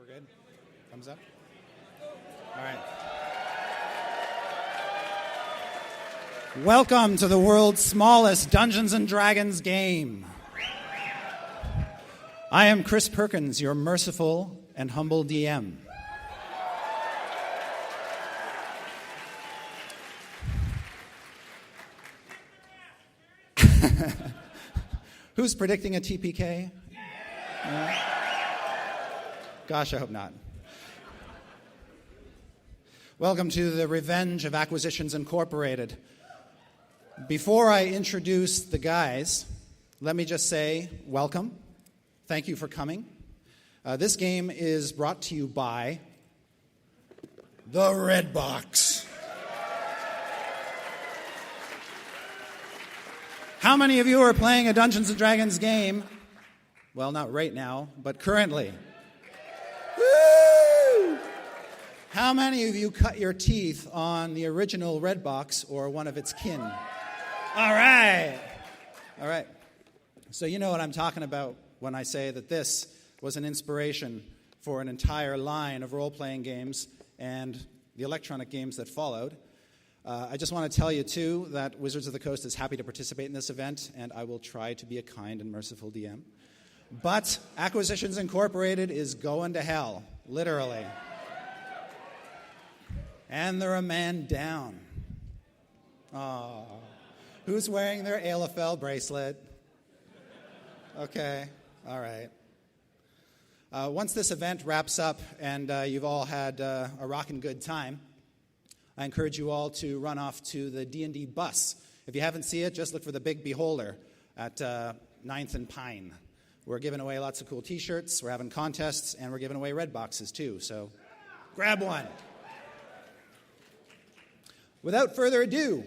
We're good? Thumbs up? All right. Welcome to the world's smallest Dungeons & Dragons game. I am Chris Perkins, your merciful and humble DM. Who's predicting a TPK? Gosh, I hope not. Welcome to the Revenge of Acquisitions Incorporated. Before I introduce the guys, let me just say welcome. Thank you for coming. This game is brought to you by the Red Box. How many of you are playing a Dungeons & Dragons game? Well, not right now, but currently. Woo! How many of you cut your teeth on the original Red Box or one of its kin? All right. All right. So you know what I'm talking about when I say that this was an inspiration for an entire line of role-playing games and the electronic games that followed. I just want to tell you, too, that Wizards of the Coast is happy to participate in this event, and I will try to be a kind and merciful DM. But Acquisitions Incorporated is going to hell, literally. And they're a man down. Aww. Who's wearing their ALFL bracelet? Okay, all right. Once this event wraps up and you've all had a rockin' good time, I encourage you all to run off to the D&D bus. If you haven't seen it, just look for the big beholder at 9th and Pine. We're giving away lots of cool T-shirts, we're having contests, and we're giving away red boxes too, so grab one. Without further ado,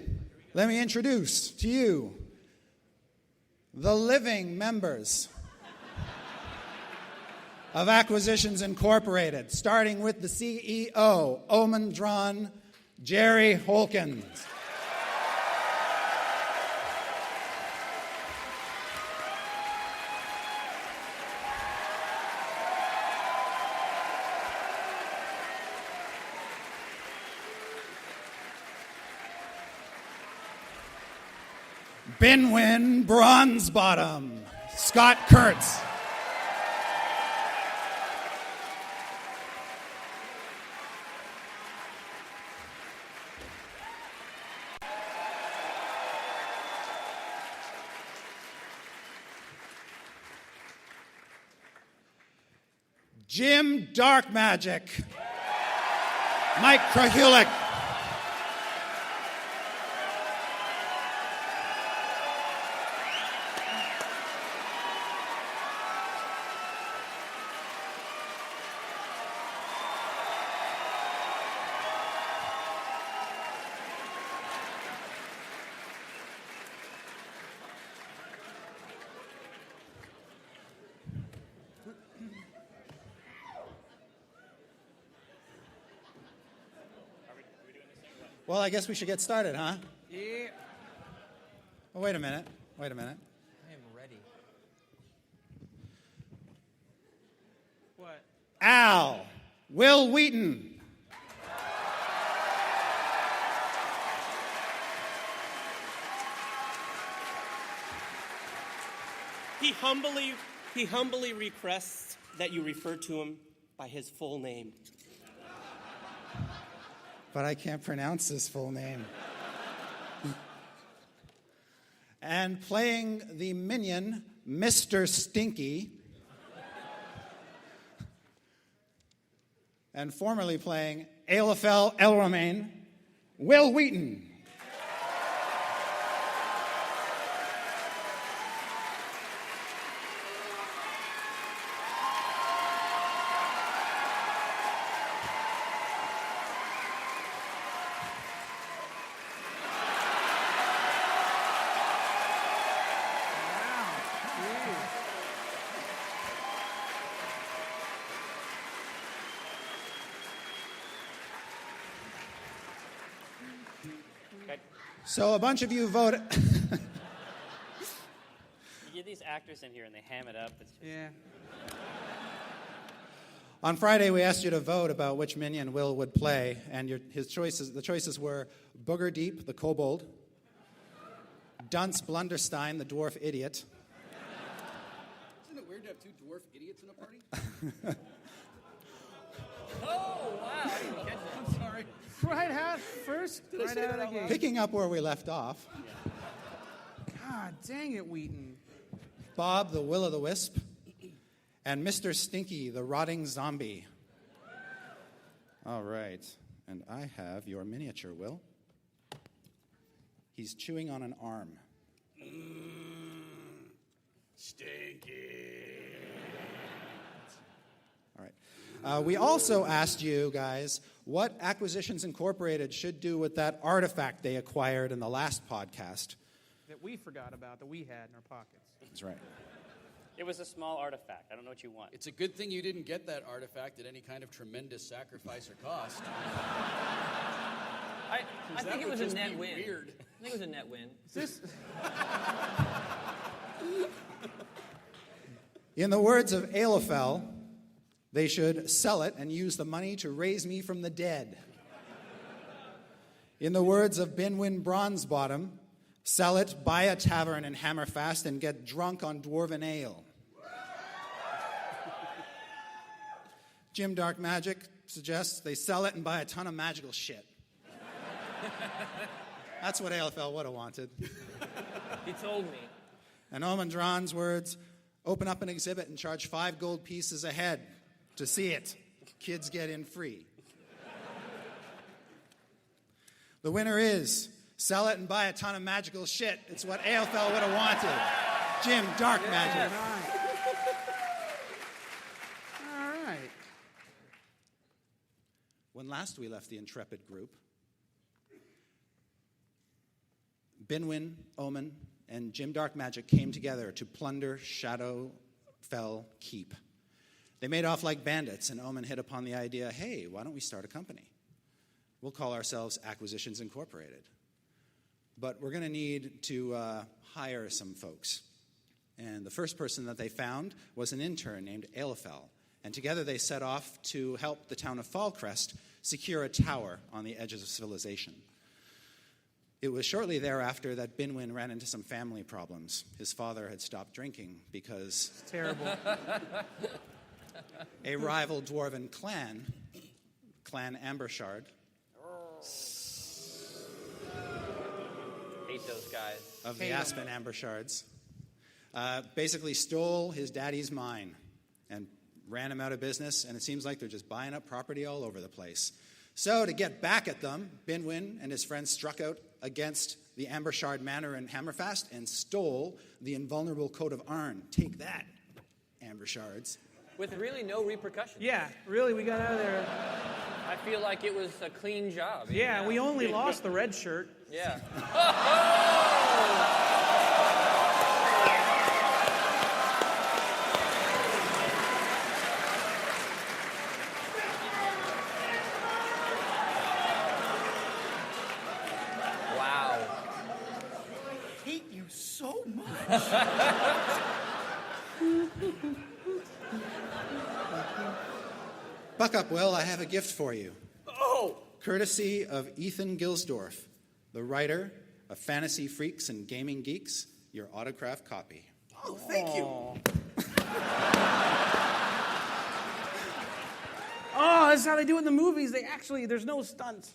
let me introduce to you the living members of Acquisitions Incorporated, starting with the CEO, Omendron Jerry Holkins. Binwin Bronze Bottom, Scott Kurtz. Jim Dark Magic, Mike Krahulik. Well, I guess we should get started, huh? Yeah. Oh, wait a minute. I am ready. What? Al, Will Wheaton. He humbly requests that you refer to him by his full name. But I can't pronounce his full name. And playing the minion, Mr. Stinky. And formerly playing Aelafel Elromain, Will Wheaton. So a bunch of you voted. You get these actors in here and they ham it up. It's just... Yeah. On Friday, we asked you to vote about which minion Will would play, and the choices were Booger Deep, the kobold, Dunce Blunderstein, the dwarf idiot. Isn't it weird to have two dwarf idiots in a party? Oh, wow. I didn't catch that. I'm sorry. Right out first, Did I right say out that of out the loud? gate. Picking up where we left off, God dang it, Wheaton. Bob, the will-o'-the-wisp, and Mr. Stinky, the rotting zombie. All right, and I have your miniature, Will. He's chewing on an arm. Stinky. All right. We also asked you guys what Acquisitions Incorporated should do with that artifact they acquired in the last podcast. That we forgot about, that we had in our pockets. That's right. It was a small artifact. I don't know what you want. It's a good thing you didn't get that artifact at any kind of tremendous sacrifice or cost. I think it was a just net be win. weird. I think it was a net win. Is this... In the words of Aelofel, they should sell it and use the money to raise me from the dead. In the words of Binwin Bronzebottom, sell it, buy a tavern in Hammerfast, and get drunk on dwarven ale. Jim Dark Magic suggests they sell it and buy a ton of magical shit. That's what Aelofel would have wanted. He told me. And Omen Dran's words, open up an exhibit and charge 5 gold pieces a head to see it. Kids get in free. The winner is sell it and buy a ton of magical shit. It's what Aelofel would have wanted. Jim Dark Magic. All right. When last we left the intrepid group, Binwin, Omen, and Jim Dark Magic came together to plunder Shadowfell Keep. They made off like bandits, and Omen hit upon the idea, hey, why don't we start a company? We'll call ourselves Acquisitions Incorporated. But we're going to need to hire some folks. And the first person that they found was an intern named Aelofel. And together they set off to help the town of Fallcrest secure a tower on the edges of civilization. It was shortly thereafter that Binwin ran into some family problems. His father had stopped drinking because It's terrible. a rival dwarven clan, Clan Ambershard, Hate those guys. of the Aspen Ambershards, basically stole his daddy's mine and ran him out of business, and it seems like they're just buying up property all over the place. So to get back at them, Binwin and his friends struck out against the Ambershard Manor in Hammerfast and stole the invulnerable coat of Arn. Take that, Ambershards. With really no repercussions. Yeah, really, we got out of there. I feel like it was a clean job. Yeah, we only lost the red shirt. Yeah. Wow. I hate you so much. Buck up, Will, I have a gift for you. Oh! Courtesy of Ethan Gilsdorf, the writer of Fantasy Freaks and Gaming Geeks, your autographed copy. Oh, thank you. Oh, that's how they do it in the movies. There's no stunts.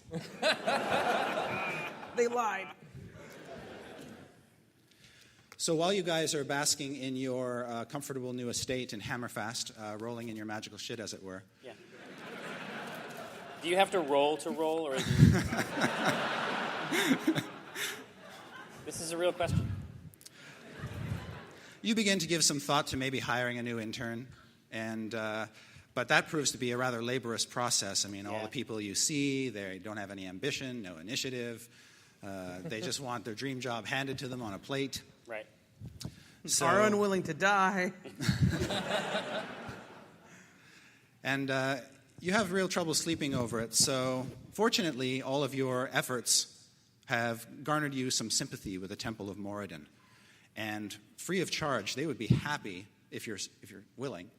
They lied. So while you guys are basking in your comfortable new estate in Hammerfast, rolling in your magical shit, as it were, Yeah. Do you have to roll, or is it... This is a real question. you begin to give some thought to maybe hiring a new intern, and but that proves to be a rather laborious process. I mean, all Yeah. the people you see, they don't have any ambition, no initiative. They just want their dream job handed to them on a plate. Right. So, Are unwilling to die. and you have real trouble sleeping over it. So fortunately, all of your efforts have garnered you some sympathy with the Temple of Moradin. And free of charge, they would be happy, if you're willing,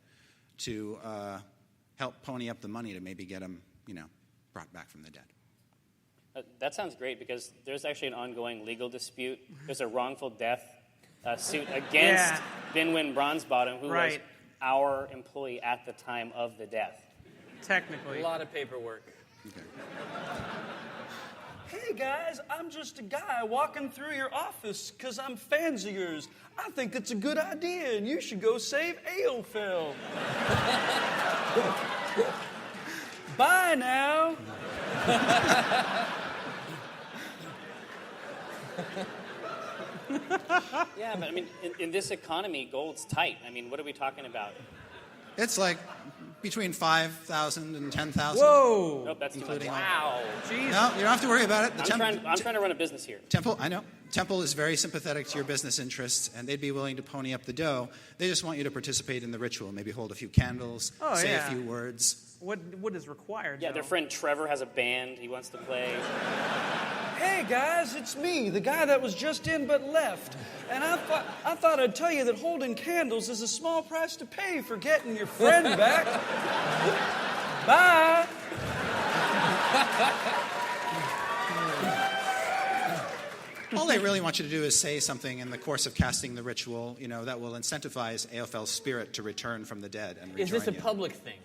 to help pony up the money to maybe get him, brought back from the dead. That sounds great because there's actually an ongoing legal dispute. There's a wrongful death suit against Binwin Bronzebottom, who was our employee at the time of the death. Technically. A lot of paperwork. Okay. Hey guys, I'm just a guy walking through your office because I'm fans of yours. I think it's a good idea and you should go save Aelfell. Bye now. Yeah, but I mean, in this economy, gold's tight. I mean, what are we talking about? It's like between 5,000 and 10,000. Whoa! Nope, that's too much. Including all- Wow. Jeez. No, you don't have to worry about it. I'm trying to run a business here. Temple, I know. Temple is very sympathetic to your business interests, and they'd be willing to pony up the dough. They just want you to participate in the ritual, maybe hold a few candles, say a few words. What is required? Yeah, though? their friend Trevor has a band he wants to play. Hey guys, it's me, the guy that was just in but left. And I thought I'd tell you that holding candles is a small price to pay for getting your friend back. Bye. All they really want you to do is say something in the course of casting the ritual, that will incentivize Aelfell's spirit to return from the dead and rejoin Is this a you. public thing?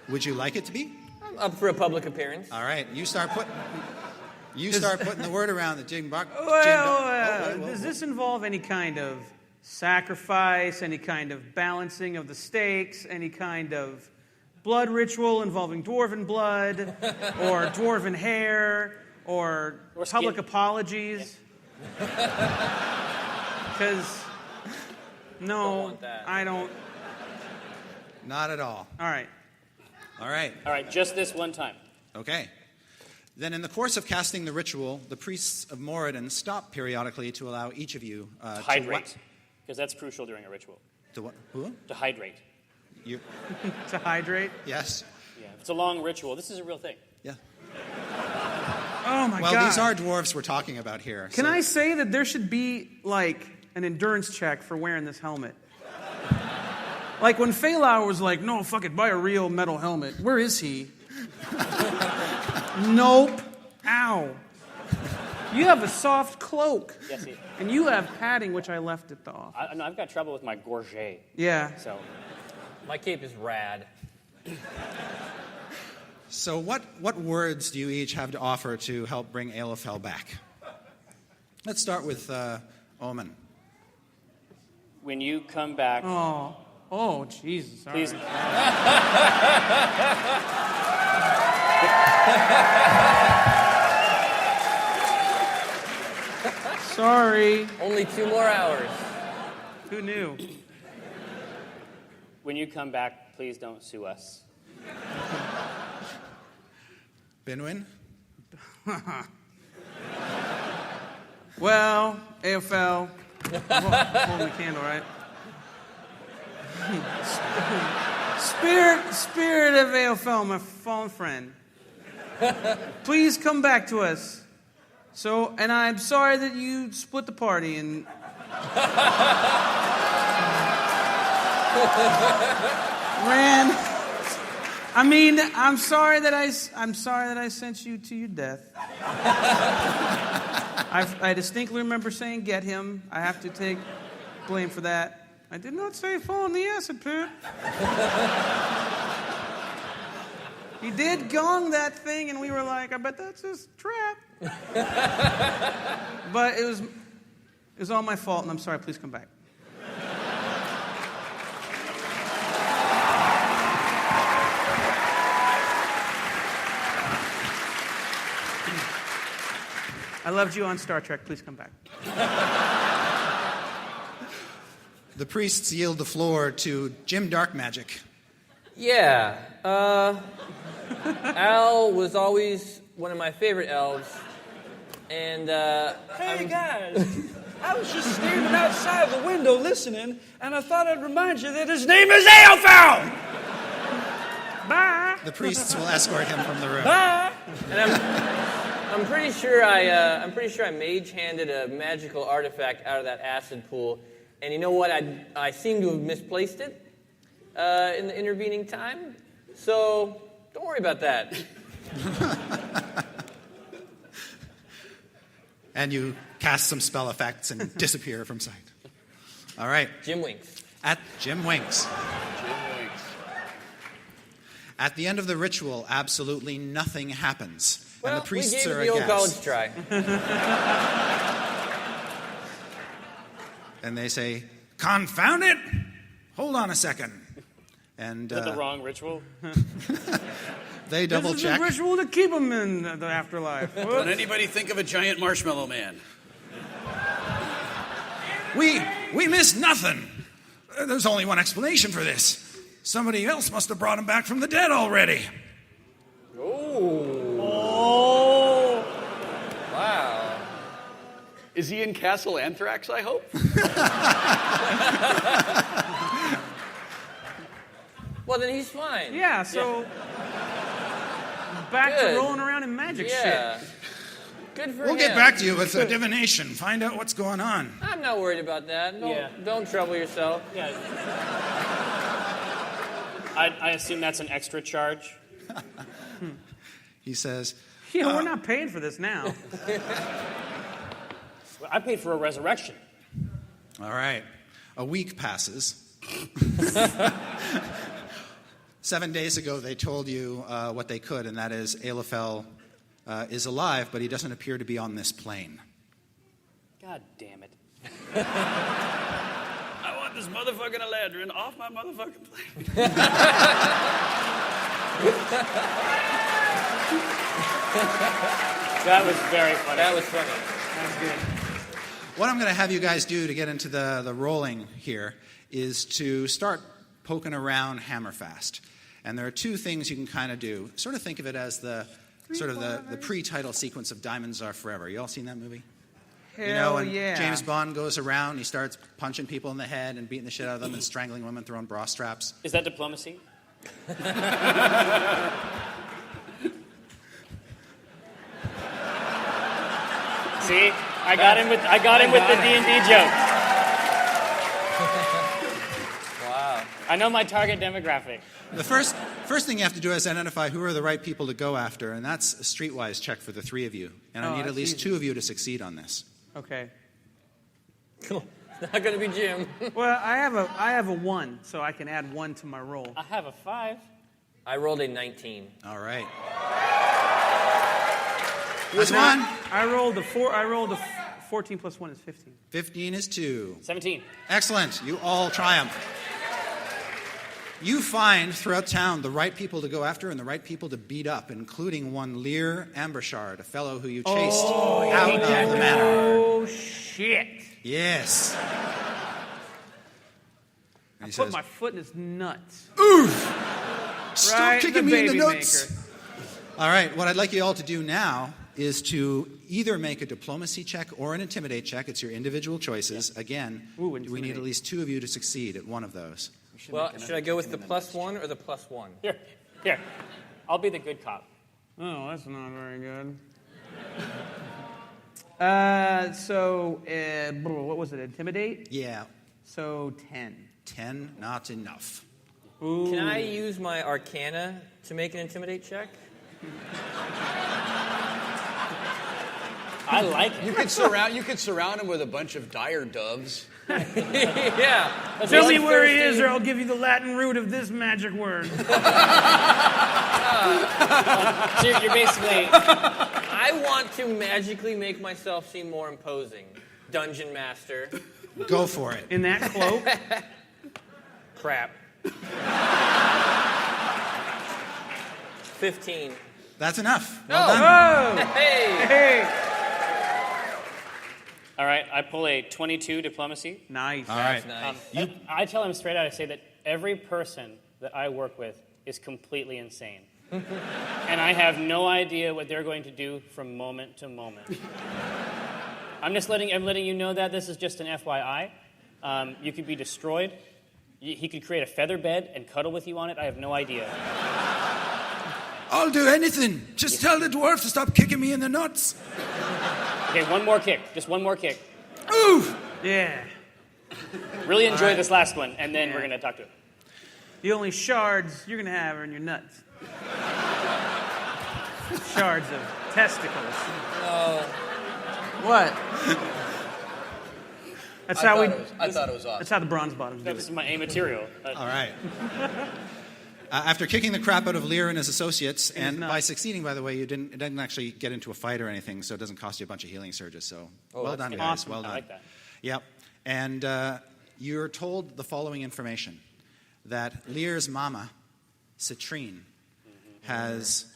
Would you like it to be? I'm up for a public appearance. All right, you start putting the word around the Jim Buck. Does this involve any kind of sacrifice, any kind of balancing of the stakes, any kind of blood ritual involving dwarven blood, or dwarven hair, or public apologies? Because, no, want that. I don't. Not at all. All right. All right. All right, just this one time. Okay. Then in the course of casting the ritual, the priests of Moradin stop periodically to allow each of you To hydrate, because that's crucial during a ritual. To what? Who? To hydrate. You? To hydrate? Yes. Yeah, it's a long ritual. This is a real thing. Yeah. Oh, my God. Well, these are dwarves we're talking about here. Can I say that there should be, an endurance check for wearing this helmet? Like when Phalauer was like, no, fuck it, buy a real metal helmet. Where is he? Nope. Ow. You have a soft cloak. Yes, And you have padding, which I left at the office. I've got trouble with my gorget. Yeah. So, My cape is rad. So what words do you each have to offer to help bring Aelfell back? Let's start with Omen. when you come back, Oh, Jesus. All please. right. Sorry. Only 2 more hours. Who knew? When you come back, please don't sue us. Binwin? Well, AFL. Hold the candle, right? Spirit of AFL, my fallen friend. Please come back to us. So, and I'm sorry that you split the party and ran. I mean, I'm sorry that I sent you to your death. I distinctly remember saying, "Get him." I have to take blame for that. I did not say fall in the acid pit. He did gong that thing, and we were like, "I bet that's his trap." But it was all my fault, and I'm sorry. Please come back. I loved you on Star Trek. Please come back. The priests yield the floor to Jim Darkmagic. Yeah. Al was always one of my favorite elves. And, Hey, guys. I was just standing outside the window listening, and I thought I'd remind you that his name is Aelfell! Bye. The priests will escort him from the room. Bye! And I'm pretty sure I mage-handed a magical artifact out of that acid pool. And you know what? I seem to have misplaced it. in the intervening time. So don't worry about that. And you cast some spell effects and disappear from sight. All right. Jim winks. Jim winks. Jim winks. At the end of the ritual, absolutely nothing happens. Well, and the priests we gave are it the old aghast. college try. And they say, "Confound it! Hold on a second." And Is that the wrong ritual? they double This is check. the ritual to keep him in the afterlife. Don't anybody think of a giant marshmallow man? We missed nothing. There's only one explanation for this. Somebody else must have brought him back from the dead already. Oh. Wow. Is he in Castle Anthrax, I hope? Well, then he's fine. Yeah, so back Good. to rolling around in magic Yeah. shit. Good for We'll him. get back to you with divination. Find out what's going on. I'm not worried about that. Don't trouble yourself. Yeah. I assume that's an extra charge. He says, Yeah, we're not paying for this now. I paid for a resurrection. all right. A week passes. 7 days ago, they told you what they could, and that is Elefel is alive, but he doesn't appear to be on this plane. God damn it. I want this motherfucking Eladrin off my motherfucking plane. That was very funny. That was funny. That's good. What I'm going to have you guys do to get into the rolling here is to start poking around Hammerfast. And there are two things you can kind of do. Sort of think of it as the pre-title sequence of Diamonds Are Forever. You all seen that movie? Hell when yeah. James Bond goes around, he starts punching people in the head and beating the shit out of them and strangling women, throwing bra straps. Is that diplomacy? See, I got him with the D&D joke. Wow. I know my target demographic. The first thing you have to do is identify who are the right people to go after, and that's a streetwise check for the three of you. And I need at that's least easy. two of you to succeed on this. Okay. It's not going to be Jim. Well, I have a 1, so I can add 1 to my roll. I have a 5. I rolled a 19. All right. That's one. I rolled a 14 plus 1 is 15. 15 is 2. 17. Excellent. You all triumph. You find throughout town the right people to go after and the right people to beat up, including one Lear Ambershard, a fellow who you chased out of the manor. Oh, shit. Yes. And he Put says, my foot in his nuts. "Stop Right, kicking the me in the baby nuts." maker. All right, what I'd like you all to do now is to either make a diplomacy check or an intimidate check. It's your individual choices. Again, Ooh, we need intimidate. at least two of you to succeed at one of those. Well, should I go with the +1 or the +1? Here. I'll be the good cop. Oh, that's not very good. What was it? Intimidate? Yeah, So 10. 10, not enough. Can I use my Arcana to make an Intimidate check? I like it. You could surround him with a bunch of dire doves. Yeah. Tell me where he is, or I'll give you the Latin root of this magic word. So you're basically... I want to magically make myself seem more imposing. Dungeon Master. Go for it. In that cloak. Crap. 15. That's enough. No. Well done. Oh! Hey! Hey! All right, I pull a 22 diplomacy. Nice. All right. Nice. I tell him straight out, I say that every person that I work with is completely insane. And I have no idea what they're going to do from moment to moment. I'm letting you know that this is just an FYI. You could be destroyed. He could create a feather bed and cuddle with you on it. I have no idea. I'll do anything. Just tell the dwarf to stop kicking me in the nuts. Okay, one more kick. Just one more kick. Ooh! Yeah. Really enjoy this last one, and then we're going to talk to him. The only shards you're going to have are in your nuts. Shards of testicles. What? That's how I thought it was awesome. That's how the bronze bottoms do That was it. my A material. All right. After kicking the crap out of Lear and his associates, and nuts. by succeeding, by the way, it didn't actually get into a fight or anything, so it doesn't cost you a bunch of healing surges. So well done, guys. Awesome. Well done. I like that. Yep. And you're told the following information: that Lear's mama, Citrine, has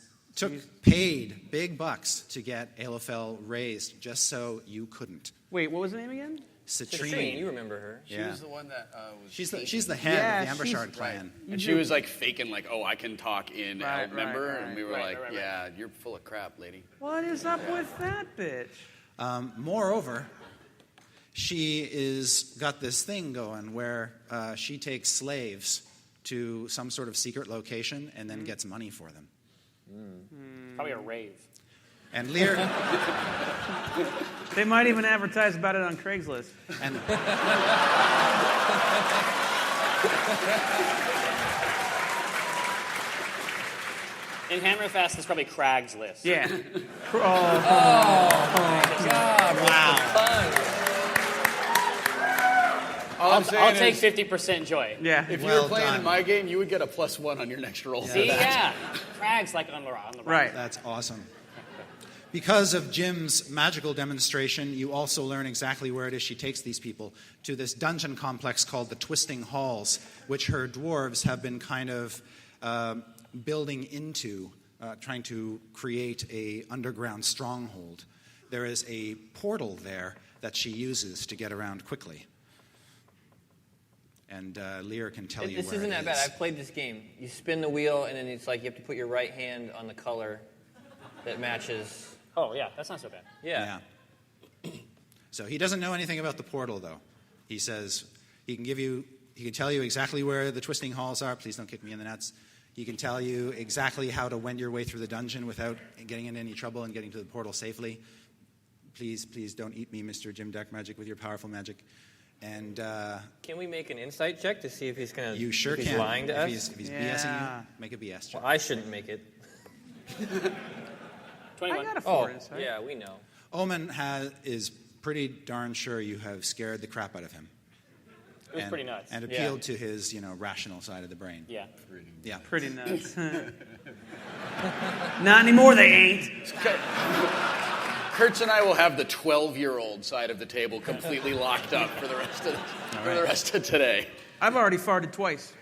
paid big bucks to get Aelofel raised, just so you couldn't. Wait, what was the name again? Citrine, you remember her. She was the one that was. She's the head of the Ambershard clan. And she was like faking, like, oh, I can talk in Right, member, right, and we were right, like, right. yeah, you're full of crap, lady. What is up with that bitch? Moreover, she is got this thing going where she takes slaves to some sort of secret location and then gets money for them. Probably a rave. And Lear They might even advertise about it on Craigslist. and In Hammerfest, it's probably Craig's list. Yeah. All I'm saying I'll take is, 50% joy. Yeah. if you Well were playing done. in my game, you would get a +1 on your next roll. See, yeah. Craig's like on the right. Right. that's awesome. Because of Jim's magical demonstration, you also learn exactly where it is she takes these people, to this dungeon complex called the Twisting Halls, which her dwarves have been kind of building into, trying to create a underground stronghold. There is a portal there that she uses to get around quickly. And Lear can tell you This where isn't it that bad. is. I've played this game. You spin the wheel, and then it's like you have to put your right hand on the color that matches. Oh, yeah, that's not so bad. Yeah. So he doesn't know anything about the portal, though. He says he can tell you exactly where the twisting halls are. Please don't kick me in the nuts. He can tell you exactly how to wend your way through the dungeon without getting in any trouble and getting to the portal safely. Please don't eat me, Mr. Jim Dark Magic, with your powerful magic. And Can we make an insight check to see if he's going to you sure if he's can. lying to us? If he's Yeah. BSing you, make a BS check. Well, I shouldn't make it. 21. I got a Oh, 4 insight. yeah, we know. Omen is pretty darn sure you have scared the crap out of him. It was pretty nuts. And appealed to his, rational side of the brain. Yeah. Yeah. Pretty nuts. Not anymore, they ain't. Kurtz and I will have the 12-year-old side of the table completely locked up for the rest of today. I've already farted twice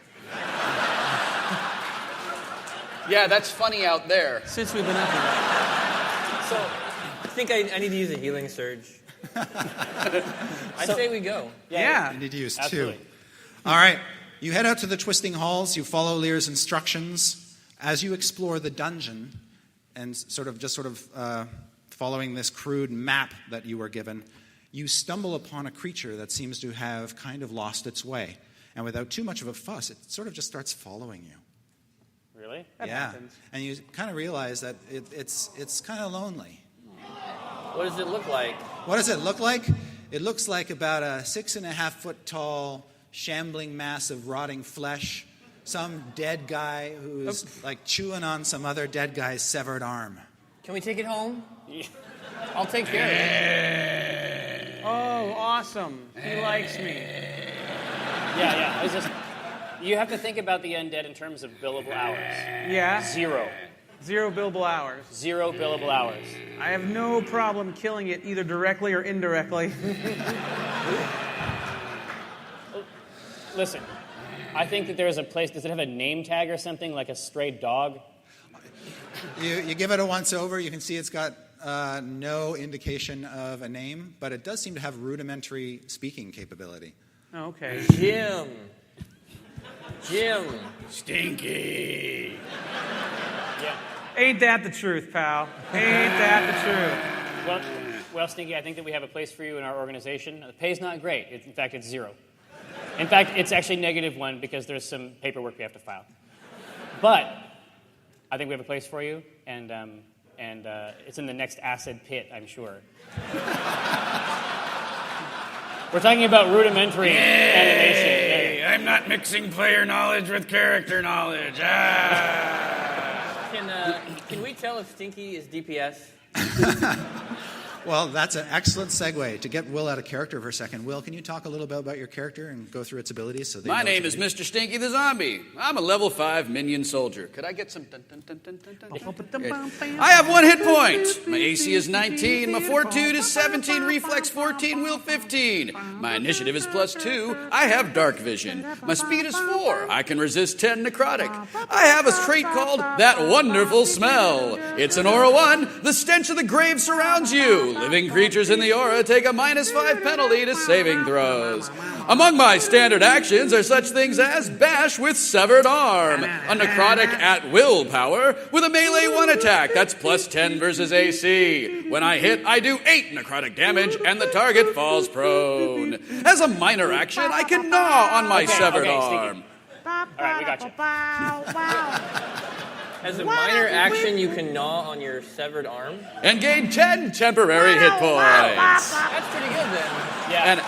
Yeah, that's funny out there. since we've been up here. So, I think I need to use a healing surge. I say we go. Yeah. You need to use Absolutely. 2. All right. You head out to the Twisting Halls. You follow Lear's instructions. As you explore the dungeon and sort of following this crude map that you were given, you stumble upon a creature that seems to have kind of lost its way. And without too much of a fuss, it sort of just starts following you. Really? That happens. And you kind of realize that it's kind of lonely. What does it look like? What does it look like? It looks like about a 6.5 foot tall, shambling mass of rotting flesh. Some dead guy who's like chewing on some other dead guy's severed arm. Can we take it home? I'll take care of it. Oh, awesome. He likes me. Yeah. It's just, you have to think about the undead in terms of billable hours. Yeah. 0. 0 billable hours. 0 billable hours. I have no problem killing it either directly or indirectly. Listen, I think that there's a place. Does it have a name tag or something, like a stray dog? You give it a once over. You can see it's got no indication of a name, but it does seem to have rudimentary speaking capability. Oh, okay. Jim. Stinky. Yeah. Ain't that the truth, pal? Ain't that the truth? Well, Stinky, I think that we have a place for you in our organization. The pay's not great. In fact, it's 0. In fact, it's actually -1 because there's some paperwork we have to file. But I think we have a place for you, and it's in the next acid pit, I'm sure. We're talking about rudimentary animation. I'm not mixing player knowledge with character knowledge. Can we tell if Stinky is DPS? Well, that's an excellent segue to get Will out of character for a second. Will, can you talk a little bit about your character and go through its abilities? So My name is Mr. Stinky the Zombie. I'm a level 5 minion soldier. Could I get some dun dun dun dun dun dun? I have 1 hit point. My AC is 19. My fortitude is 17. Reflex 14. Will 15. My initiative is +2. I have dark vision. My speed is 4. I can resist 10 necrotic. I have a trait called That Wonderful Smell. It's an aura 1. The stench of the grave surrounds you. Living creatures in the aura take a -5 penalty to saving throws. Among my standard actions are such things as Bash with Severed Arm, a necrotic at will power with a melee 1 attack that's +10 versus AC. When I hit, I do 8 necrotic damage and the target falls prone. As a minor action, I can gnaw on my severed arm. All right, we got you. As a minor action, you can gnaw on your severed arm. And gain 10 temporary hit points. That's pretty good then. Yeah. And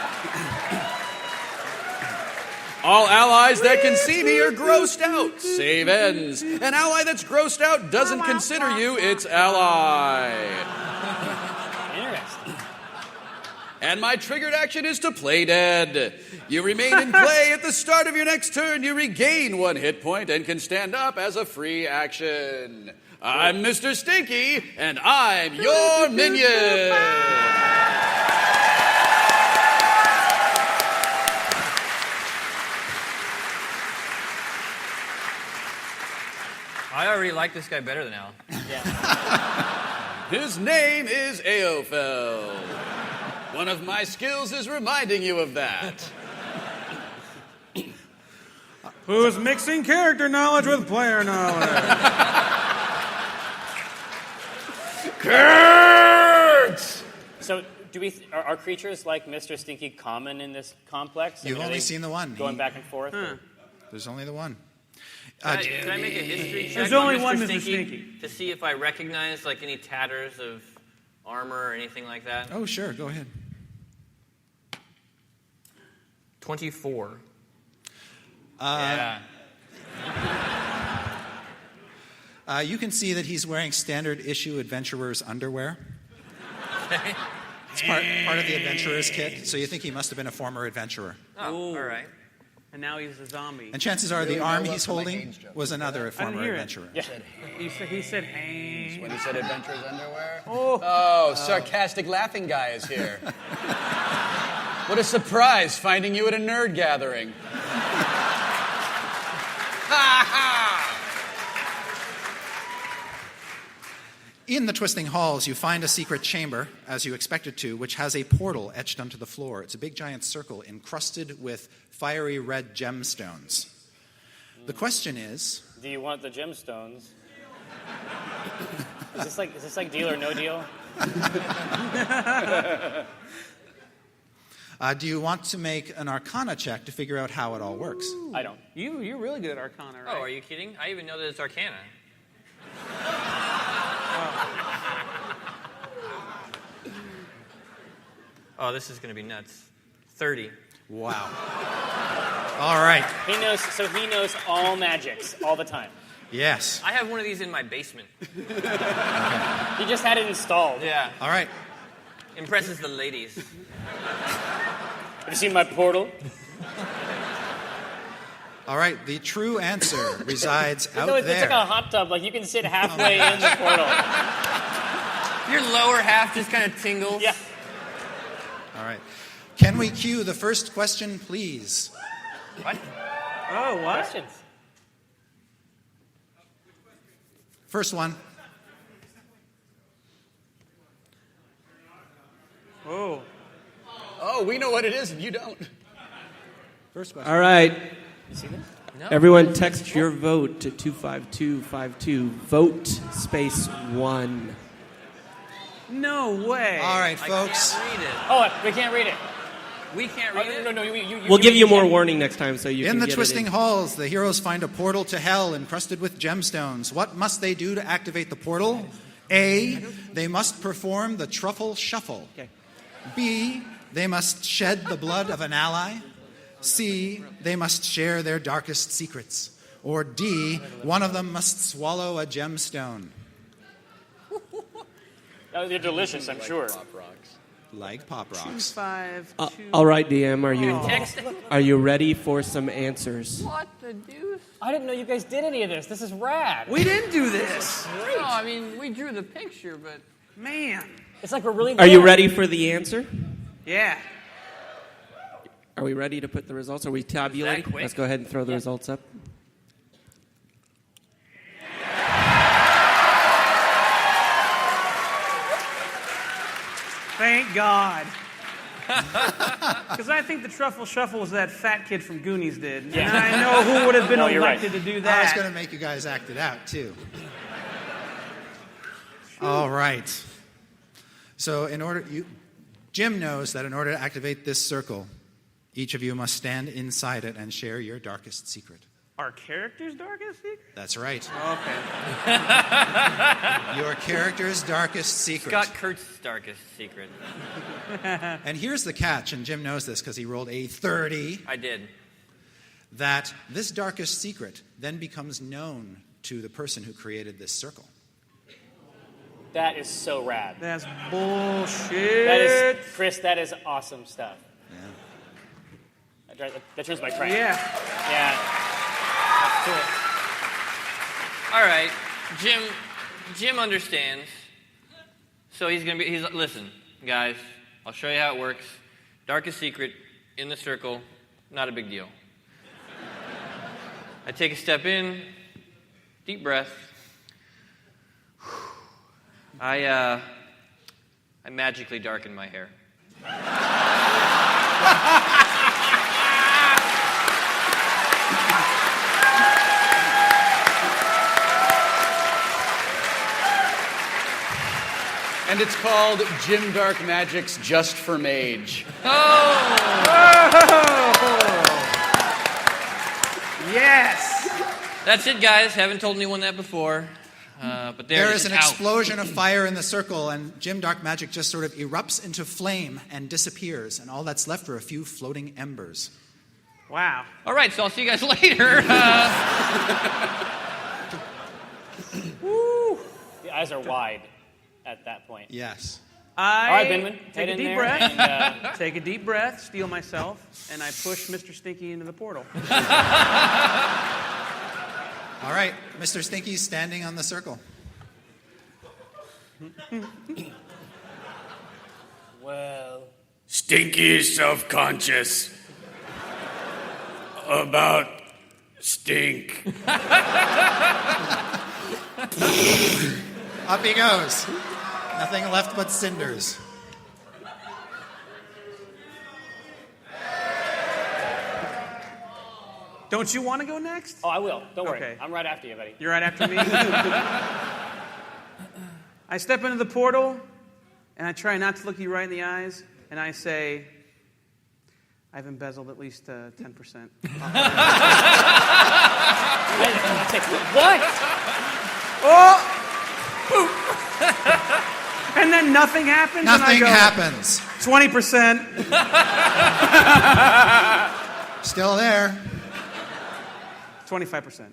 all allies that can see me are grossed out. Save ends. An ally that's grossed out doesn't consider you its ally. Interesting. And my triggered action is to play dead. You remain in play at the start of your next turn. You regain 1 hit point and can stand up as a free action. I'm Mr. Stinky, and I'm your minion. I already like this guy better than Al. His name is Aophel. One of my skills is reminding you of that. Who's mixing character knowledge with player knowledge? Kurt! So, are creatures like Mr. Stinky common in this complex? You've are only they seen the one. Going back and forth? or- There's only the one. Can I make a history check? There's on only one Mr. Stinky. to see if I recognize like any tatters of armor or anything like that? Oh, sure. Go ahead. 24. Yeah. You can see that he's wearing standard issue adventurer's underwear. It's part of the adventurer's kit, so you think he must have been a former adventurer. Oh, all right. And now he's a zombie. And chances are the arm he's holding was another I former didn't hear it. adventurer. Yeah. He said, hey. When he said adventurer's underwear? Oh, Sarcastic laughing guy is here. What a surprise finding you at a nerd gathering. In the Twisting Halls, you find a secret chamber, as you expected to, which has a portal etched onto the floor. It's a big giant circle encrusted with fiery red gemstones. The question is... Do you want the gemstones? Is this like Deal or No Deal? do you want to make an Arcana check to figure out how it all works? I don't. you're really good at Arcana, right? Oh, are you kidding? I even know that it's Arcana. Oh, this is going to be nuts. 30. Wow. All right. He knows all magics all the time. Yes. I have one of these in my basement. He just had it installed. Yeah. All right. Impresses the ladies. Have you seen my portal? All right. The true answer resides out No, it's there. like a hot tub. Like you can sit halfway in the portal. Your lower half just kind of tingles. Yeah. All right. Can we cue the first question, please? What? Oh, what? Questions? First one. Oh. Oh, we know what it is and you don't. First question. All right. You see this? No. Everyone text your vote to 25252. Vote space 1. No way. All right, I folks. can't read it. Oh, we can't read it. We can't read it? No. We'll give you more warning next time so you In can the get Twisting it in. Halls, the heroes find a portal to hell encrusted with gemstones. What must they do to activate the portal? A, they must perform the truffle shuffle. Okay. B, they must shed the blood of an ally. C, they must share their darkest secrets. Or D, one of them must swallow a gemstone. Oh, they're delicious, I'm sure. Like Pop Rocks. 5, 2. All right, DM, Text. are you ready for some answers? What the deuce? I didn't know you guys did any of this. This is rad. We didn't do this. No, I mean, we drew the picture, but... Man. It's like we're really Are you ready for the answer? Yeah. Are we ready to put the results? Are we tabulating? quick? Let's go ahead and throw the results up. Thank God. Because I think the truffle shuffle was that fat kid from Goonies did. Yeah. And I know who would have been No, you're elected to do I was that. going to make you guys act it out, too. All right. So Jim knows that in order to activate this circle, each of you must stand inside it and share your darkest secret. Our character's darkest secret? That's right. Okay. Your character's darkest secret. Scott Kurtz's darkest secret. And here's the catch, and Jim knows this because he rolled a 30, I did. that this darkest secret then becomes known to the person who created this circle. That is so rad. That's bullshit. That is, Chris, that is awesome stuff. Yeah. That turns my crank. Yeah. Yeah. That's cool. All right, Jim understands. So listen, guys, I'll show you how it works. Darkest secret in the circle, not a big deal. I take a step in, deep breath. I magically darken my hair. And it's called Jim Dark Magic's Just for Mage. Yes. That's it, guys. Haven't told anyone that before. But There it is an out. explosion of fire in the circle, and Jim Dark Magic just sort of erupts into flame and disappears, and all that's left are a few floating embers. Wow. All right, so I'll see you guys later. The eyes are wide at that point. Yes. All right, Benman, Take head a in deep there breath. and, Take a deep breath, steel myself, and I push Mr. Stinky into the portal. All right, Mr. Stinky's standing on the circle. well, Stinky is self-conscious about stink. Up he goes. Nothing left but cinders. Don't you want to go next? oh, I will. Don't worry. Okay. I'm right after you, buddy. You're right after me. I step into the portal, and I try not to look you right in the eyes, and I say, I've embezzled at least 10%. What? Oh! And then nothing happens, Nothing and I go, happens. 20%. Still there. 25%.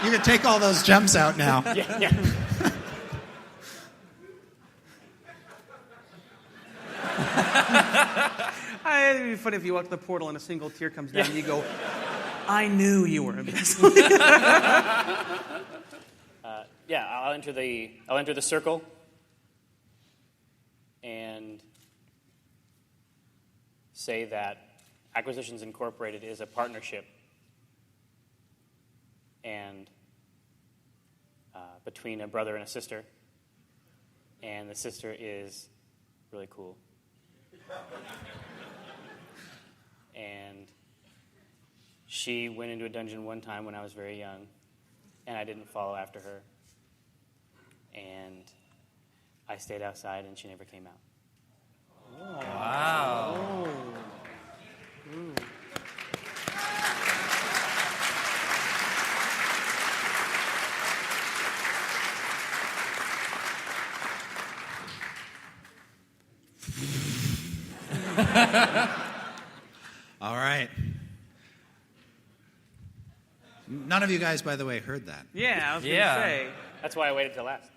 You can take all those gems out now. Yeah. It'd be funny if you walk to the portal and a single tear comes down and you go, I knew you were embezzling. Yeah, I'll enter the circle and say that Acquisitions Incorporated is a partnership and between a brother and a sister, and the sister is really cool. And she went into a dungeon one time when I was very young, and I didn't follow after her. And I stayed outside, and she never came out. Wow. All right. None of you guys, by the way, heard that. Yeah, I was going to say. That's why I waited till last.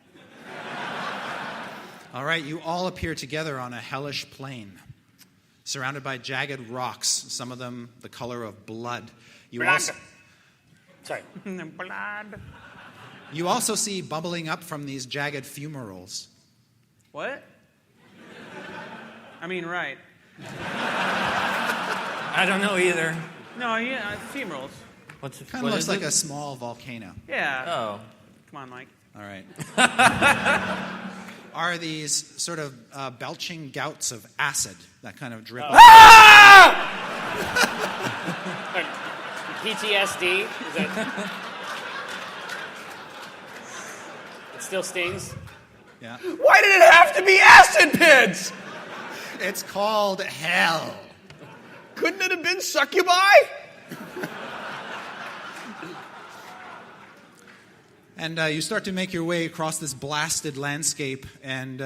All right, you all appear together on a hellish plain, surrounded by jagged rocks, some of them the color of blood. Sorry. Blood. You also see bubbling up from these jagged fumaroles. What? I mean, right. I don't know either. No, yeah, fumerals. Kind of looks like a small volcano. Yeah. Oh. Come on, Mike. All right. Are these sort of belching gouts of acid that kind of drip? PTSD? Is that... It still stings? Yeah. Why did it have to be acid pits? It's called hell. Couldn't it have been succubi? And you start to make your way across this blasted landscape, and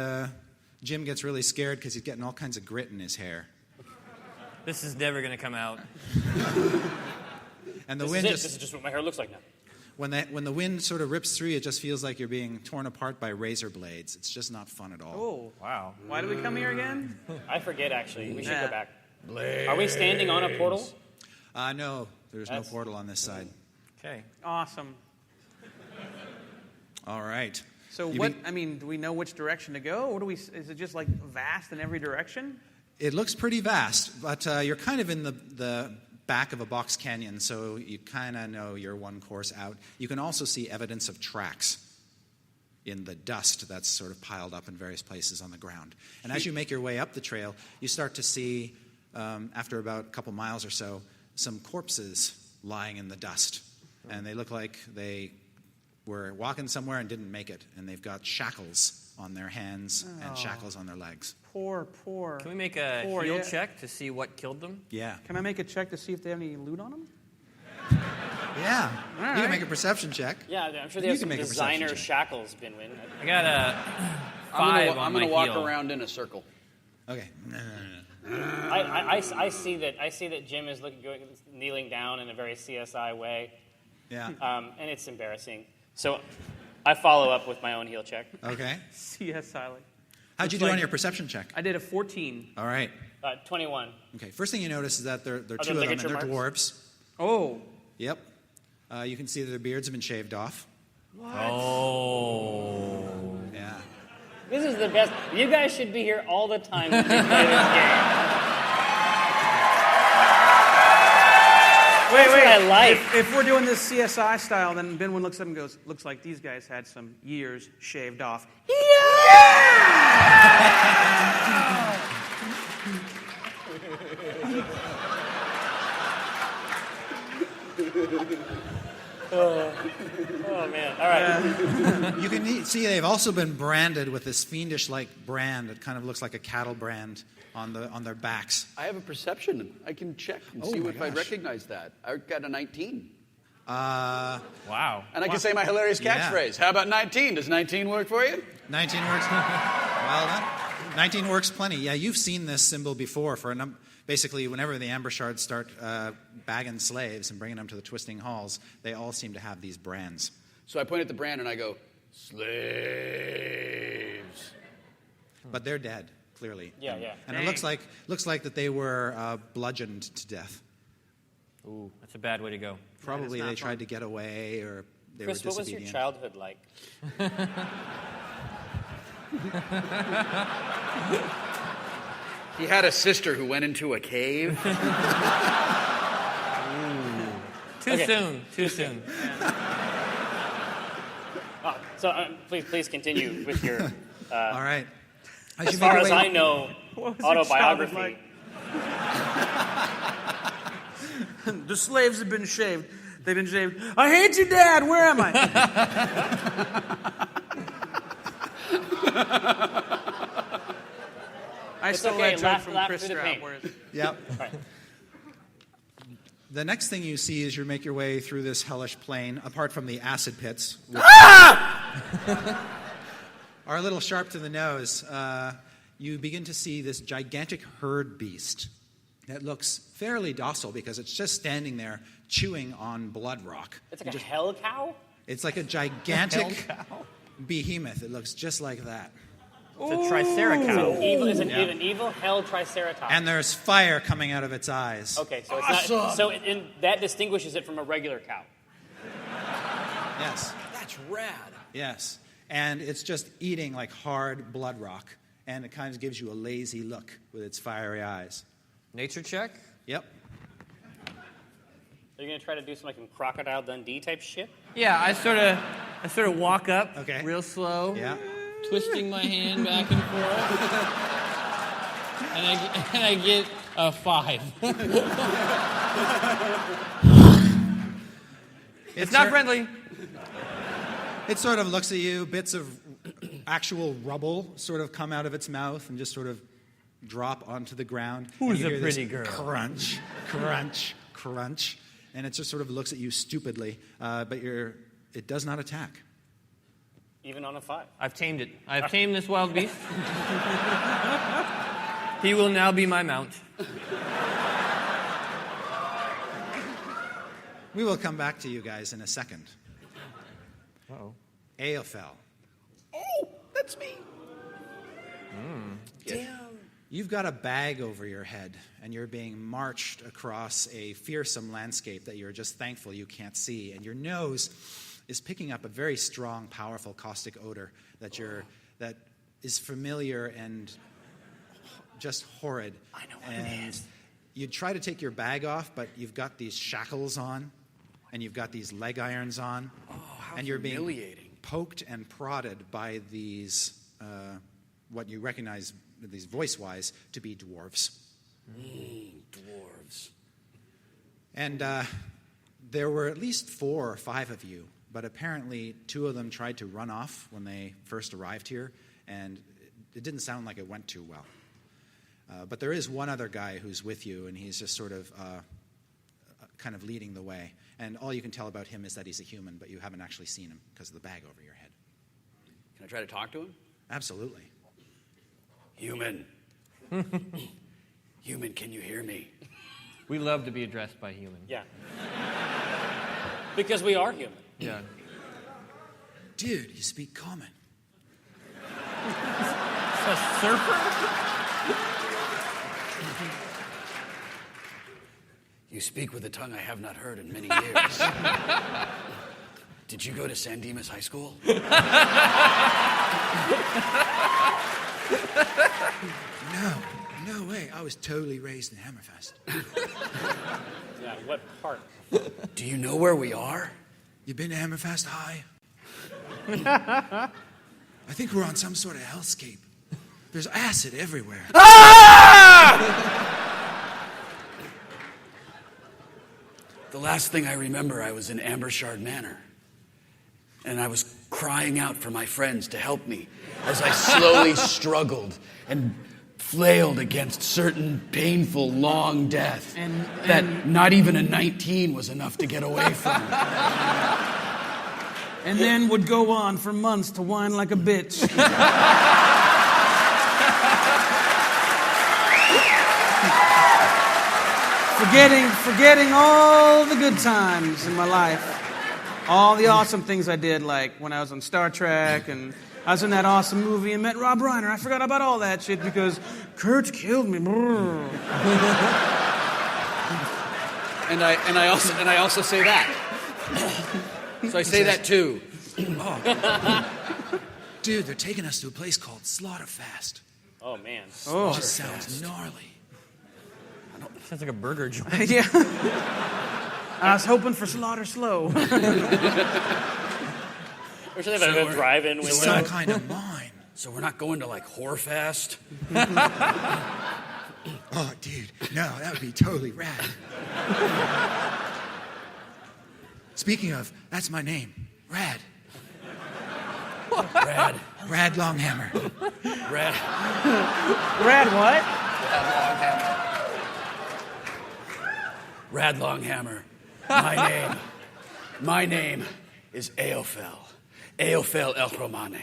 Jim gets really scared because he's getting all kinds of grit in his hair. This is never going to come out. And the This wind is This is just what my hair looks like now. when the wind sort of rips through you, it just feels like you're being torn apart by razor blades. It's just not fun at all. Oh, Wow. why did we come here again? I forget, actually. We should Yeah. go back. Are we standing on a portal? No, there's no portal on this side. Okay. Awesome. All right. So You what? I mean, do we know which direction to go? What do we? Is it just like vast in every direction? It looks pretty vast, but you're kind of in the back of a box canyon, so you kind of know you're one course out. You can also see evidence of tracks in the dust that's sort of piled up in various places on the ground. And as you make your way up the trail, you start to see, after about a couple miles or so, some corpses lying in the dust. And they look like they were walking somewhere and didn't make it. And they've got shackles on their hands and shackles on their legs. Poor. Can we make a Poor, heal yeah. check to see what killed them? Yeah. Can I make a check to see if they have any loot on them? Yeah. All You can right. make a perception check. Yeah, I'm sure You they have can some make a perception designer check. shackles, Binwin. I got a 5 I'm on going my to walk heal. around in a circle. Okay. I see that Jim is kneeling down in a very CSI way, Yeah. and it's embarrassing. So I follow up with my own heal check. Okay. CSI. Like, How'd you do on your perception check? I did a 14. All right. 21. Okay. First thing you notice is that there are there two of them, and ligature they're marks? dwarves. Oh. Yep. You can see that their beards have been shaved off. Oh. Yeah. This is the best. You guys should be here all the time when we play this game. Wait. what I like. If we're doing this CSI style, then Binwin looks up and goes, "Looks like these guys had some years shaved off." Oh, man. All right. You can see they've also been branded with this fiendish-like brand that kind of looks like a cattle brand on their backs. I have a perception. I can check and Oh see my if I gosh. recognize that. I got a 19. Wow. And I can say my hilarious Yeah. catchphrase. How about 19? Does 19 work for you? 19 works. Well done. 19 works plenty. Yeah, you've seen this symbol before. Basically, whenever the Ambershards start bagging slaves and bringing them to the Twisting Halls, they all seem to have these brands. So I point at the brand and I go, slaves. But they're dead, clearly. Yeah. And it looks like that they were bludgeoned to death. Ooh, that's a bad way to go. Probably not they tried fun. to get away, or they Chris, were what was your disobedient. childhood like? He had a sister who went into a cave. Too soon. So please continue with your, All right. as far as I know, What was your autobiography. childhood like? The slaves have been shaved. They've been shaved. I hate you, Dad. Where am I? I It's stole okay. that joke Laugh- from laugh Chris through the Stroud. pain. Whereas Yep. Right. The next thing you see as you make your way through this hellish plain, apart from the acid pits, which are a little sharp to the nose, you begin to see this gigantic herd beast that looks fairly docile because it's just standing there chewing on blood rock. It's like a hell cow? It's like a gigantic behemoth. It looks just like that. It's a triceratops. It's an evil hell triceratops. And there's fire coming out of its eyes. Okay, so it's not. So that distinguishes it from a regular cow. Yes. That's rad. Yes. And it's just eating like hard blood rock. And it kind of gives you a lazy look with its fiery eyes. Nature check? Yep. Are you gonna try to do some like Crocodile Dundee type shit? Yeah, I sort of walk up real slow. Yeah. Twisting my hand back and forth. and I get a 5. It's not friendly. It sort of looks at you, bits of actual rubble sort of come out of its mouth and just sort of drop onto the ground. Who's a pretty girl? Crunch, crunch, crunch. And it just sort of looks at you stupidly, but it does not attack. Even on a 5. I've tamed it. I've tamed this wild beast. He will now be my mount. We will come back to you guys in a second. Uh-oh. Aophel. Oh, that's me. Damn. You've got a bag over your head, and you're being marched across a fearsome landscape that you're just thankful you can't see. And your nose is picking up a very strong, powerful caustic odor that is familiar and just horrid. I know what it is. You try to take your bag off, but you've got these shackles on, and you've got these leg irons on. Oh, how and you're humiliating. Being poked and prodded by these, what you recognize, these voice-wise, to be dwarves. Dwarves. And there were at least 4 or 5 of you, but apparently 2 of them tried to run off when they first arrived here, and it didn't sound like it went too well. But there is one other guy who's with you, and he's just sort of kind of leading the way. And all you can tell about him is that he's a human, but you haven't actually seen him because of the bag over your head. Can I try to talk to him? Absolutely. Human. Human, can you hear me? We love to be addressed by human. Yeah. Because we are human. Yeah. Dude, you speak common. A surfer? You speak with a tongue I have not heard in many years. Did you go to San Dimas High School? No way. I was totally raised in Hammerfest. Yeah, what part? Do you know where we are? You been to Hammerfest High? I think we're on some sort of hellscape. There's acid everywhere. The last thing I remember, I was in Ambershard Manor. And I was crying out for my friends to help me as I slowly struggled and flailed against certain painful, long death that not even a 19 was enough to get away from. And then would go on for months to whine like a bitch. Forgetting all the good times in my life. All the awesome things I did, like when I was on Star Trek and I was in that awesome movie and met Rob Reiner. I forgot about all that shit because Kurt killed me. And I also say that. So I say that too. Dude, they're taking us to a place called Slaughterfest. Oh, man. It just sounds gnarly. Sounds like a burger joint. Yeah. I was hoping for Slaughter Slow. Or should they have a drive-in window? Some kind of mine. So we're not going to like Whorefest? Oh, dude, no, that would be totally rad. Speaking of, that's my name, Rad. Rad. Rad Longhammer. Rad. Brad, what? Rad Longhammer. My name is Aophel. Aophel El Romane.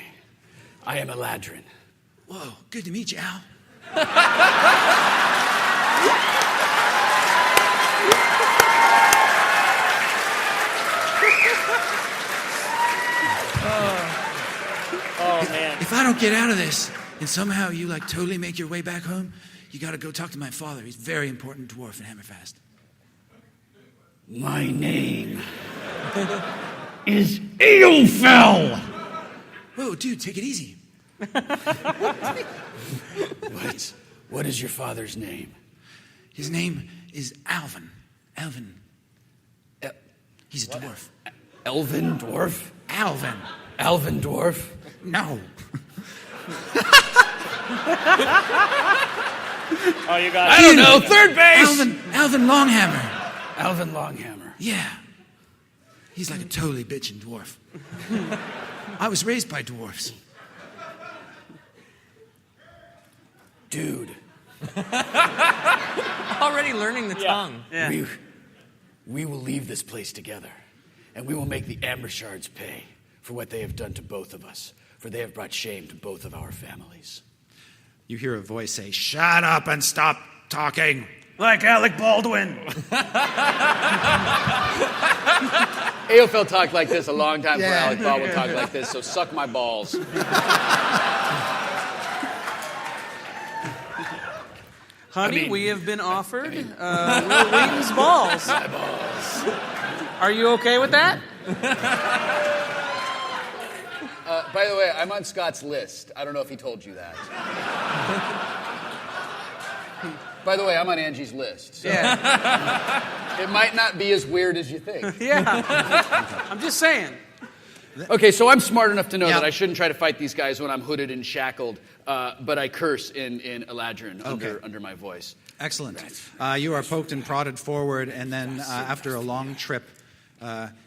I am Eladrin. Whoa, good to meet you, Al. Oh, man. If I don't get out of this and somehow you like totally make your way back home, you got to go talk to my father. He's a very important dwarf in Hammerfast. My name is Eelfell. Whoa, dude, take it easy. What is your father's name? His name is Alvin. Alvin. He's a dwarf. Elven dwarf? Alvin. Alvin dwarf? No. Oh, you got it. I don't know. Third base. Alvin Longhammer. Alvin Longhammer. Yeah. He's like a totally bitchin' dwarf. I was raised by dwarfs. Dude. Already learning the tongue. Yeah. We will leave this place together, and we will make the Amber Shards pay for what they have done to both of us, for they have brought shame to both of our families. You hear a voice say, "Shut up and stop talking." Like Alec Baldwin. Aofel talked like this a long time before Yeah. Alec Baldwin talked like this, so suck my balls. Honey, we have been offered Will Wheaton's balls. My balls. Are you okay with that? By the way, I'm on Scott's list. I don't know if he told you that. By the way, I'm on Angie's list. So Yeah. it might not be as weird as you think. Yeah. I'm just saying. Okay, so I'm smart enough to know Yeah. that I shouldn't try to fight these guys when I'm hooded and shackled, but I curse in Eladrin under my voice. Excellent. You are poked and prodded forward, and then after a long trip,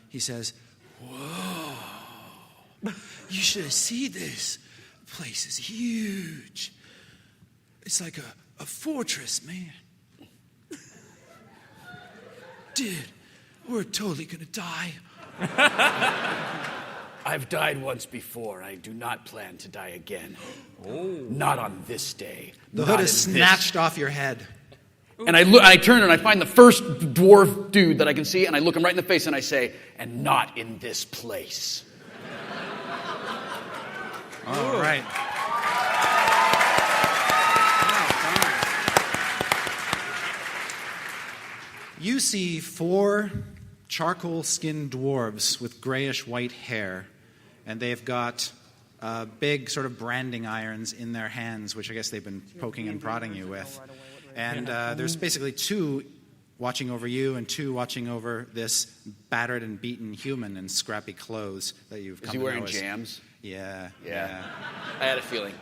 he says, "Whoa, you should have seen this. The place is huge. It's like a fortress, man. Dude, we're totally going to die." I've died once before. I do not plan to die again. Not on this day. The Not hood in is this- snatched off your head. And I turn and I find the first dwarf dude that I can see, and I look him right in the face and I say, And not in this place. All right. You see 4 charcoal-skinned dwarves with grayish-white hair, and they've got big sort of branding irons in their hands, which I guess they've been poking and prodding you with. And there's basically 2 watching over you and 2 watching over this battered and beaten human in scrappy clothes that you've come is he to wearing know as. jams? Yeah. I had a feeling.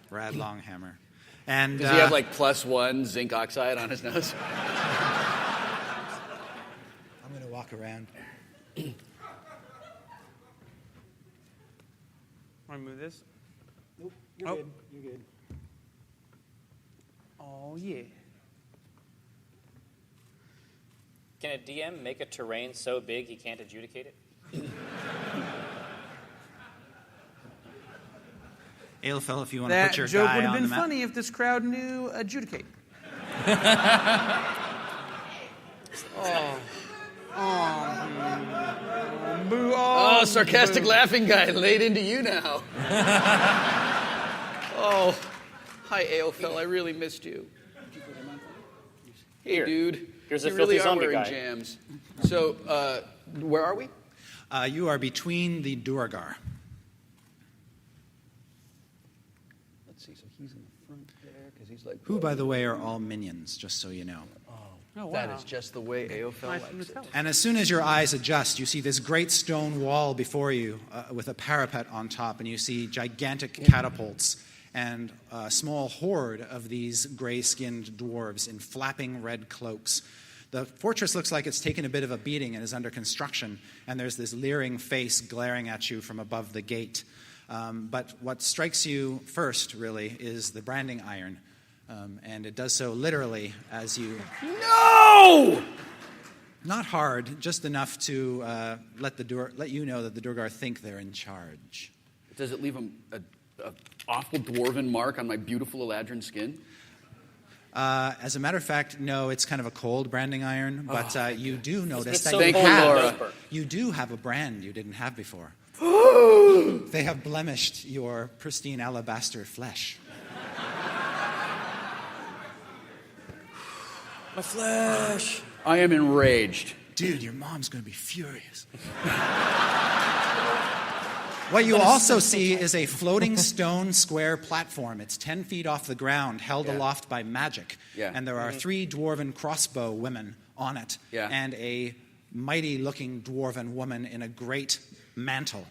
Brad Longhammer. And Does he have like +1 zinc oxide on his nose? I'm going to walk around. Want to move this? Nope, you're good. You're good. Oh, yeah. Can a DM make a terrain so big he can't adjudicate it? Aelfell, if you want to That put your joke guy would have on been the map. funny if this crowd knew adjudicate. Boo, Oh, sarcastic laughing guy laid into you now. Oh, hi, Aofel. I really missed you. Hey, Here. dude. Here's you a really filthy are zombie wearing guy. jams. So, where are we? You are between the Duergar. Let's see. So he's in the front there because he's like. Who, by the way, are all minions, just so you know. Oh, wow. That is just the way Aofel Nice likes from the it. tele. And as soon as your eyes adjust, you see this great stone wall before you with a parapet on top, and you see gigantic catapults and a small horde of these gray-skinned dwarves in flapping red cloaks. The fortress looks like it's taken a bit of a beating and is under construction, and there's this leering face glaring at you from above the gate. But what strikes you first, really, is the branding iron. And it does so literally as you... No! Not hard, just enough to let you know that the Duergar think they're in charge. Does it leave him awful dwarven mark on my beautiful Eladrin skin? As a matter of fact, no, it's kind of a cold branding iron, but you do notice that Thank you, Laura. you do have a brand you didn't have before. They have blemished your pristine alabaster flesh. My flesh. I am enraged. Dude, your mom's going to be furious. What you also see is a floating stone square platform. It's 10 feet off the ground, held aloft by magic. Yeah. And there are 3 dwarven crossbow women on it, and a mighty-looking dwarven woman in a great mantle.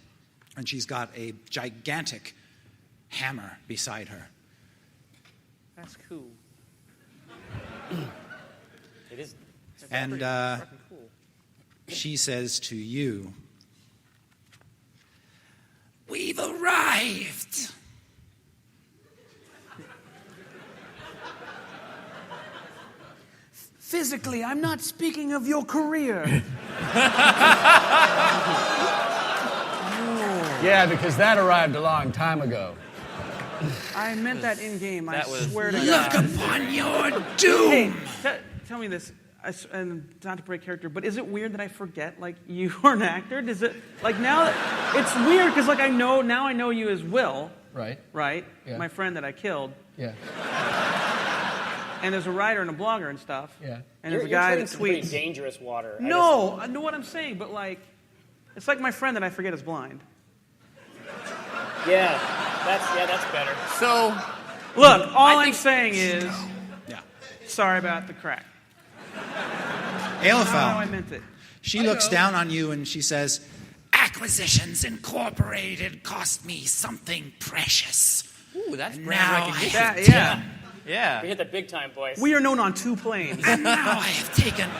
And she's got a gigantic hammer beside her. That's cool. It is. And Fucking cool. she says to you, "We've arrived." Physically, I'm not speaking of your career. Yeah, because that arrived a long time ago. I meant that in game. I swear to Look God. upon your doom. Hey, tell me this, and not to break character, but is it weird that I forget like you are an actor? Does it like now? It's weird because like I know you as Will. Right. Right. Yeah. My friend that I killed. Yeah. And there's a writer and a blogger and stuff. Yeah. And You're there's a guy treading that some pretty tweets. dangerous water. No, I know what I'm saying, but like, it's like my friend that I forget is blind. Yeah, that's better. So, Look, all I'm saying is, Yeah. sorry about the crack. Aelfal. That's how I meant it. She looks down on you and she says, "Acquisitions Incorporated cost me something precious. ooh, that's brand Now I recognition. have Yeah. Yeah. We hit the big time, boys. We are known on 2 planes. And now I have taken."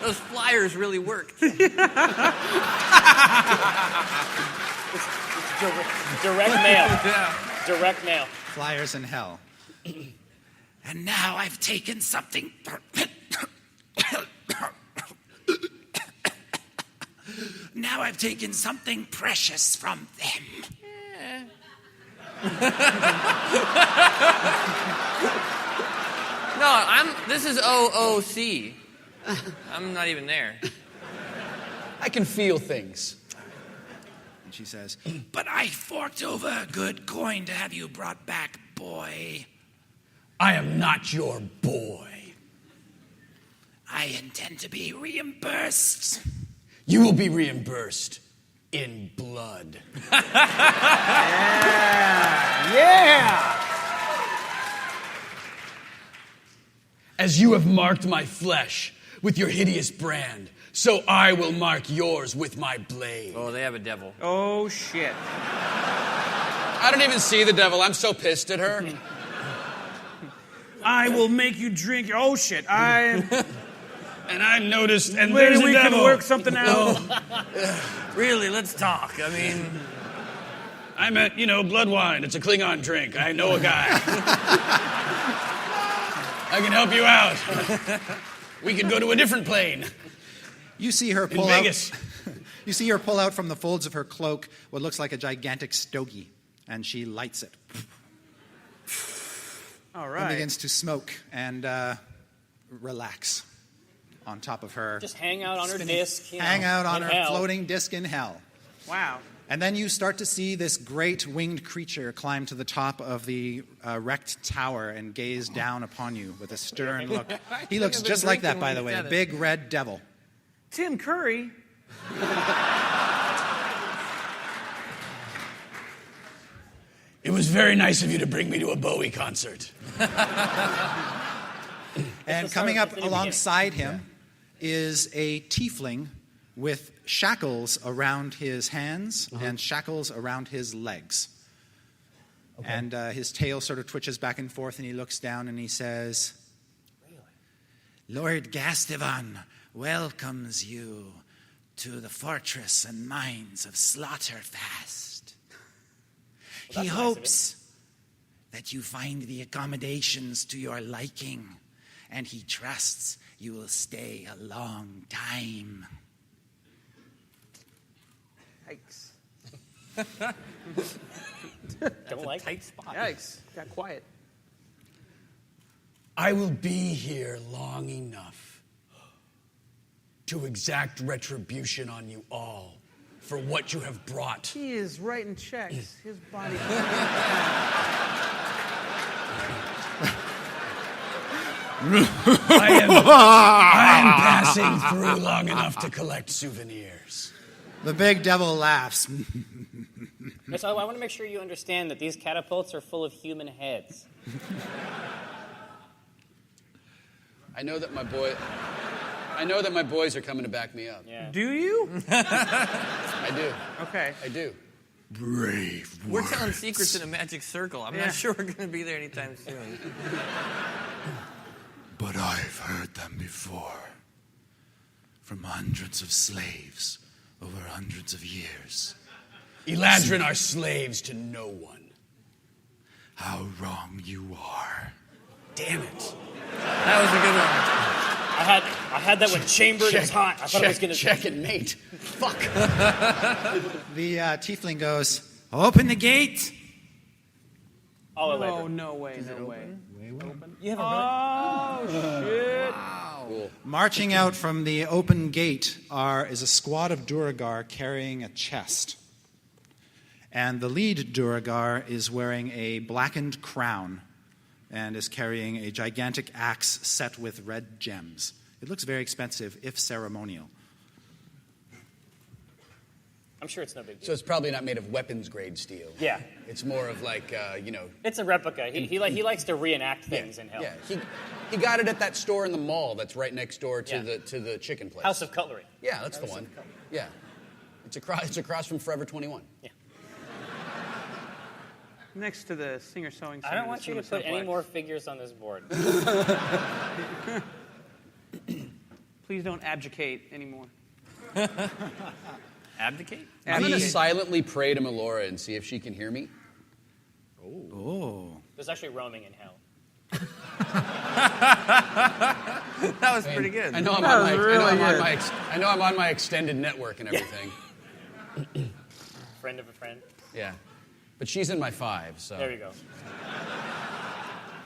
Those flyers really worked. Direct mail. Direct mail. Flyers in hell. And now I've taken something. Now I've taken something precious from them. No, this is OOC. I'm not even there. I can feel things. And she says, "But I forked over a good coin to have you brought back, boy. I am not your boy. I intend to be reimbursed." You will be reimbursed in blood. Yeah! As you have marked my flesh with your hideous brand, so I will mark yours with my blade. Oh, they have a devil. Oh, shit. I don't even see the devil. I'm so pissed at her. I will make you drink. Oh, shit. And I noticed, and Maybe there's a we devil. can work something out. Really, let's talk. I mean, I meant, blood wine. It's a Klingon drink. I know a guy. I can help you out. We could go to a different plane. You see her In pull Vegas. out. You see her pull out from the folds of her cloak what looks like a gigantic stogie, and she lights it. All And right. begins to smoke and relax on top of her. Just hang out on her disc. Hang out on in her hell. floating disc in hell. Wow. And then you start to see this great winged creature climb to the top of the wrecked tower and gaze down upon you with a stern look. He looks I've been just like that, drinking by when the you way, a said it. big red devil. Tim Curry. It was very nice of you to bring me to a Bowie concert. And coming up alongside him is a tiefling with shackles around his hands and shackles around his legs. Okay. And his tail sort of twitches back and forth, and he looks down and he says, "Lord Gastivan welcomes you to the fortress and mines of Slaughterfast. He hopes that you find the accommodations to your liking, and he trusts you will stay a long time." Yikes. Don't like Tight spot. Yikes. Got quiet. I will be here long enough to exact retribution on you all for what you have brought. He is writing checks. His body. I am passing through long enough to collect souvenirs. The big devil laughs. So I want to make sure you understand that these catapults are full of human heads. I know that my boys are coming to back me up. Yeah. Do you? I do. Okay. I do. Brave We're telling secrets in a magic circle. I'm Yeah. not sure we're going to be there anytime soon. But I've heard them before. From hundreds of slaves over hundreds of years. Eladrin are slaves to no one. How wrong you are. Damn it. That was a good one. I had that when chambered as hot. I thought it was going to check it, mate. Fuck. The tiefling goes, "Open the gate." Oh, Oh, no way, no way. You have a Oh, shit. Cool. Marching out from the open gate is a squad of Duragar carrying a chest. And the lead Duragar is wearing a blackened crown and is carrying a gigantic axe set with red gems. It looks very expensive, if ceremonial. I'm sure it's no big deal. So it's probably not made of weapons-grade steel. Yeah. It's more of like, It's a replica. He likes to reenact things in hell. Yeah, he got it at that store in the mall that's right next door to Yeah. the chicken place. House of Cutlery. Yeah, that's the one. Yeah. It's across from Forever 21. Yeah. Next to the singer-sewing I don't want you to put any more figures on this board. Please don't abdicate anymore. Abdicate? I'm going to silently pray to Melora and see if she can hear me. Oh. There's actually roaming in hell. That was pretty good. I know I'm on my extended network and everything. Friend of a friend. Yeah. But she's in my 5, so. There you go.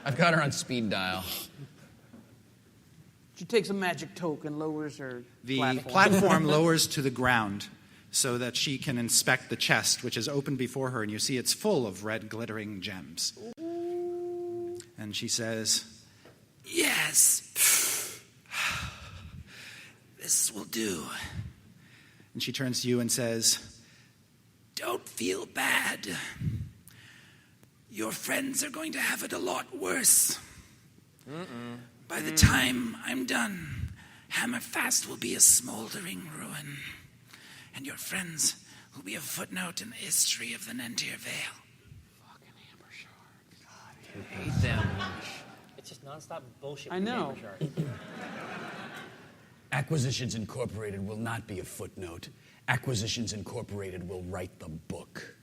I've got her on speed dial. She takes a magic token, lowers her The platform. platform lowers to the ground so that she can inspect the chest, which is open before her, and you see it's full of red glittering gems. And she says, Yes. This will do. and she turns to you and says, Don't feel bad. Your friends are going to have it a lot worse. By the time I'm done, Hammerfast will be a smoldering ruin, and your friends will be a footnote in the history of the Nentir Vale. Fucking Hammer Shards. God, I hate them. It's just nonstop bullshit. I know. Hammer Shards. Acquisitions Incorporated will not be a footnote. Acquisitions Incorporated will write the book.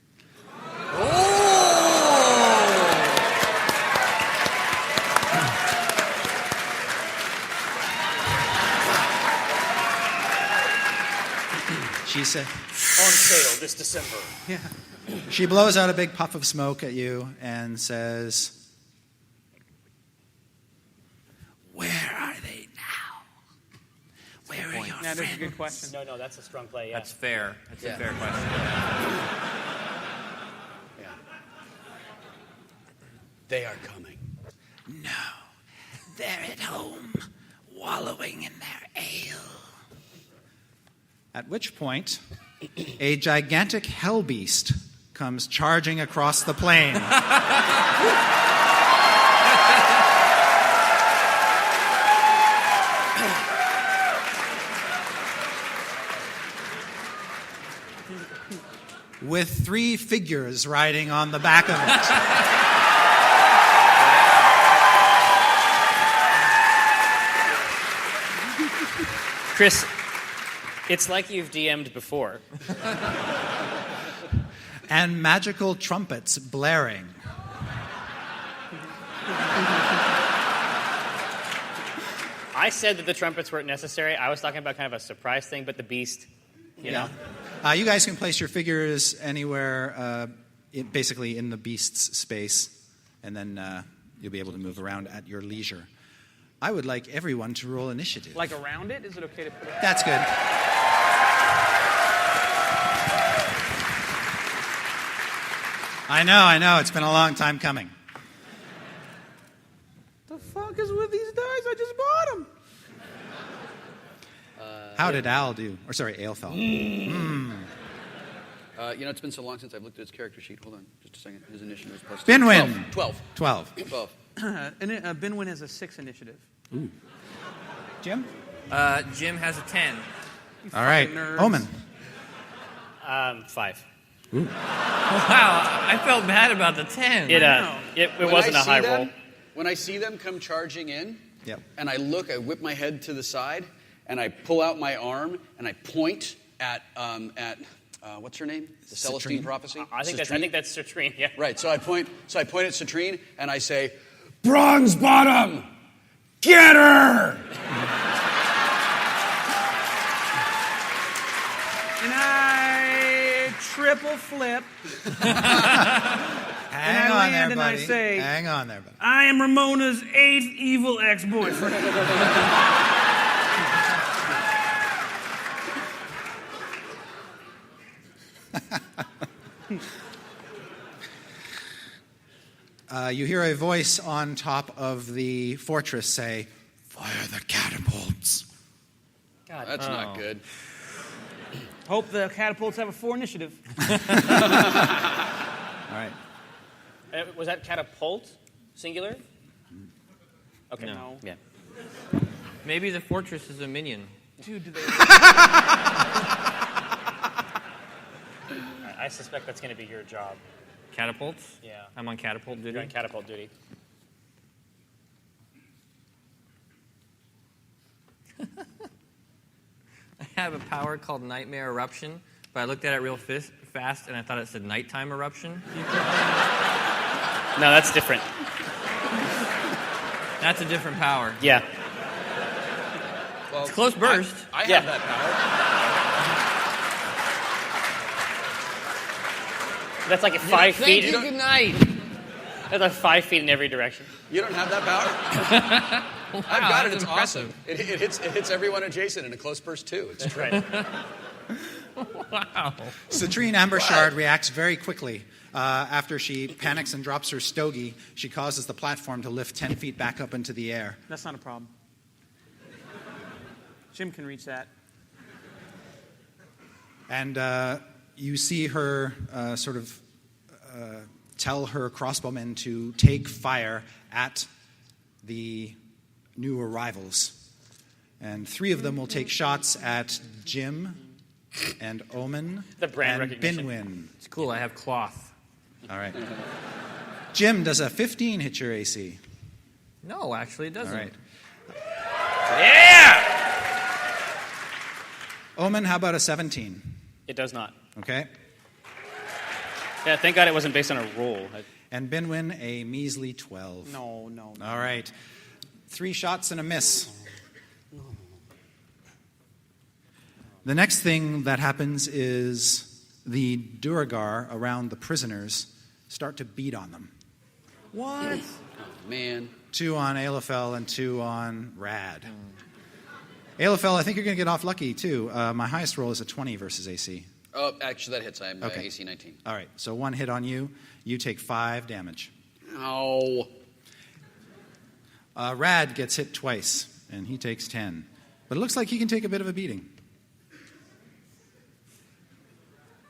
she said, On sale this December. she blows out a big puff of smoke at you and says, Where are they now? Where are your Yeah, that's a friends? good question. No, that's a strong play, yeah. That's fair. That's a fair question. They are coming. No, they're at home, wallowing in their ale. at which point a gigantic hell beast comes charging across the plain. With 3 figures riding on the back of it. Chris, it's like you've DM'd before. And magical trumpets blaring. I said that the trumpets weren't necessary. I was talking about kind of a surprise thing, but the beast, you know. You guys can place your figures anywhere, basically in the beast's space, and then you'll be able to move around at your leisure. I would like everyone to roll initiative. Like around it? Is it okay to put it? That's good. I know. It's been a long time coming. The fuck is with these dice? I just bought them. How did Al do? Or sorry, Aelfel. It's been so long since I've looked at his character sheet. Hold on, just a second. His initiative is plus Binwin. 12. Binwin has a 6 initiative. Ooh. Jim? Jim has a 10. All right. Nerds. Omen. 5. Wow, I felt bad about the 10. It wasn't a high roll. When I see them come charging in, yep. And I whip my head to the side, and I pull out my arm, and I point at what's her name? The Celestine Citrine? Prophecy? I think that's Citrine, yeah. Right, so I point at Citrine, and I say, Bronze Bottom, get her! And I triple flip. Hang on there, buddy. And I say, hang on there, buddy. I am Ramona's 8th evil ex-boyfriend. You hear a voice on top of the fortress say, "Fire the catapults." God. That's not good. Hope the catapults have a 4 initiative. All right. Was that catapult singular? Okay. No. Yeah. Maybe the fortress is a minion. Dude, do they... I suspect that's going to be your job. Catapults? Yeah. I'm on catapult duty. You're on catapult duty. I have a power called Nightmare Eruption, but I looked at it real fast and I thought it said Nighttime Eruption. No, that's different. That's a different power. Yeah. Well, it's close burst. I have that power. That's like 5 feet. Thank you, good night. That's like 5 feet in every direction. You don't have that power? Wow, I've got it. It's impressive. awesome. It hits everyone adjacent in a close burst, too. It's true. Right. Wow. Citrine Ambershard reacts very quickly. After she panics and drops her stogie, she causes the platform to lift 10 feet back up into the air. That's not a problem. Jim can reach that. And you see her tell her crossbowmen to take fire at the new arrivals. And 3 of them will take shots at Jim and Omen The brand and recognition. Binwin. It's cool. I have cloth. All right. Jim, does a 15 hit your AC? No, actually, it doesn't. All right. Yeah! Omen, how about a 17? It does not. Okay. Yeah, thank God it wasn't based on a roll. And Binwin, a measly 12. No. All right. 3 shots and a miss. The next thing that happens is the Duragar around the prisoners start to beat on them. What? Man. 2 on Aelfel and 2 on Rad. Aelfel, I think you're going to get off lucky, too. My highest roll is a 20 versus AC. Oh, actually, that hits. I'm Okay. AC 19. All right, so 1 hit on you. You take 5 damage. Ow. Rad gets hit twice, and he takes 10. But it looks like he can take a bit of a beating.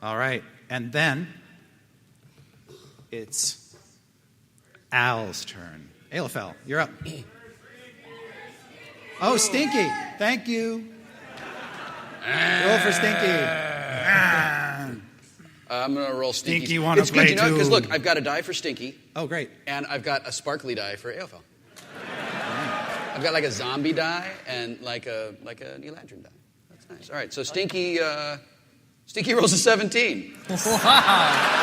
All right, and then it's Al's turn. Aelfel, you're up. Oh, Stinky. Thank you. Roll for Stinky. I'm going to roll Stinky. Stinky wanna It's play good, because too. look, I've got a die for Stinky, Oh, great. and I've got a sparkly die for Aelfel. I've got like a zombie die and like a Eladrin die. That's nice. All right, so Stinky rolls a 17. Wow.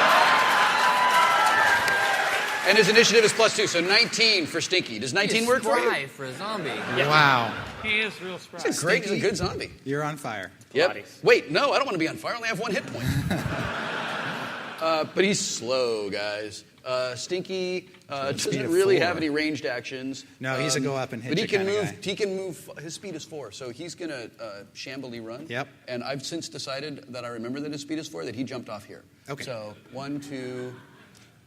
And his initiative is +2, so 19 for Stinky. Does 19 work for you? For a zombie. Wow. He is real spry. He's a good zombie. You're on fire. Yep. Pilates. Wait, no, I don't want to be on fire. I only have 1 hit point. But he's slow, guys. Stinky doesn't really have any ranged actions. No, he's a go up and hit. But he you can kinda move. guy. He can move. His speed is 4, so he's gonna shambly run. Yep. And I've since decided that I remember that his speed is 4. That he jumped off here. Okay. So 1, 2,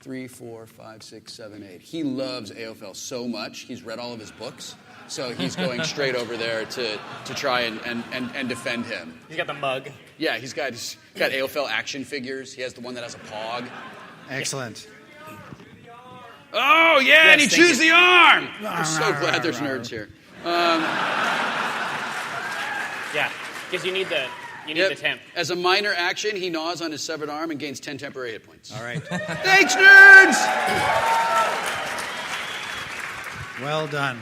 3, 4, 5, 6, 7, 8. He loves AOFL so much. He's read all of his books. So he's going straight over there to try and defend him. He's got the mug. Yeah, he's got AOFL action figures. He has the one that has a pog. Excellent. Oh, yeah, and he Yes, chews the arm. I'm so glad there's nerds here. Yeah, because you need the temp. As a minor action, he gnaws on his severed arm and gains 10 temporary hit points. All right. Thanks, nerds! Well done.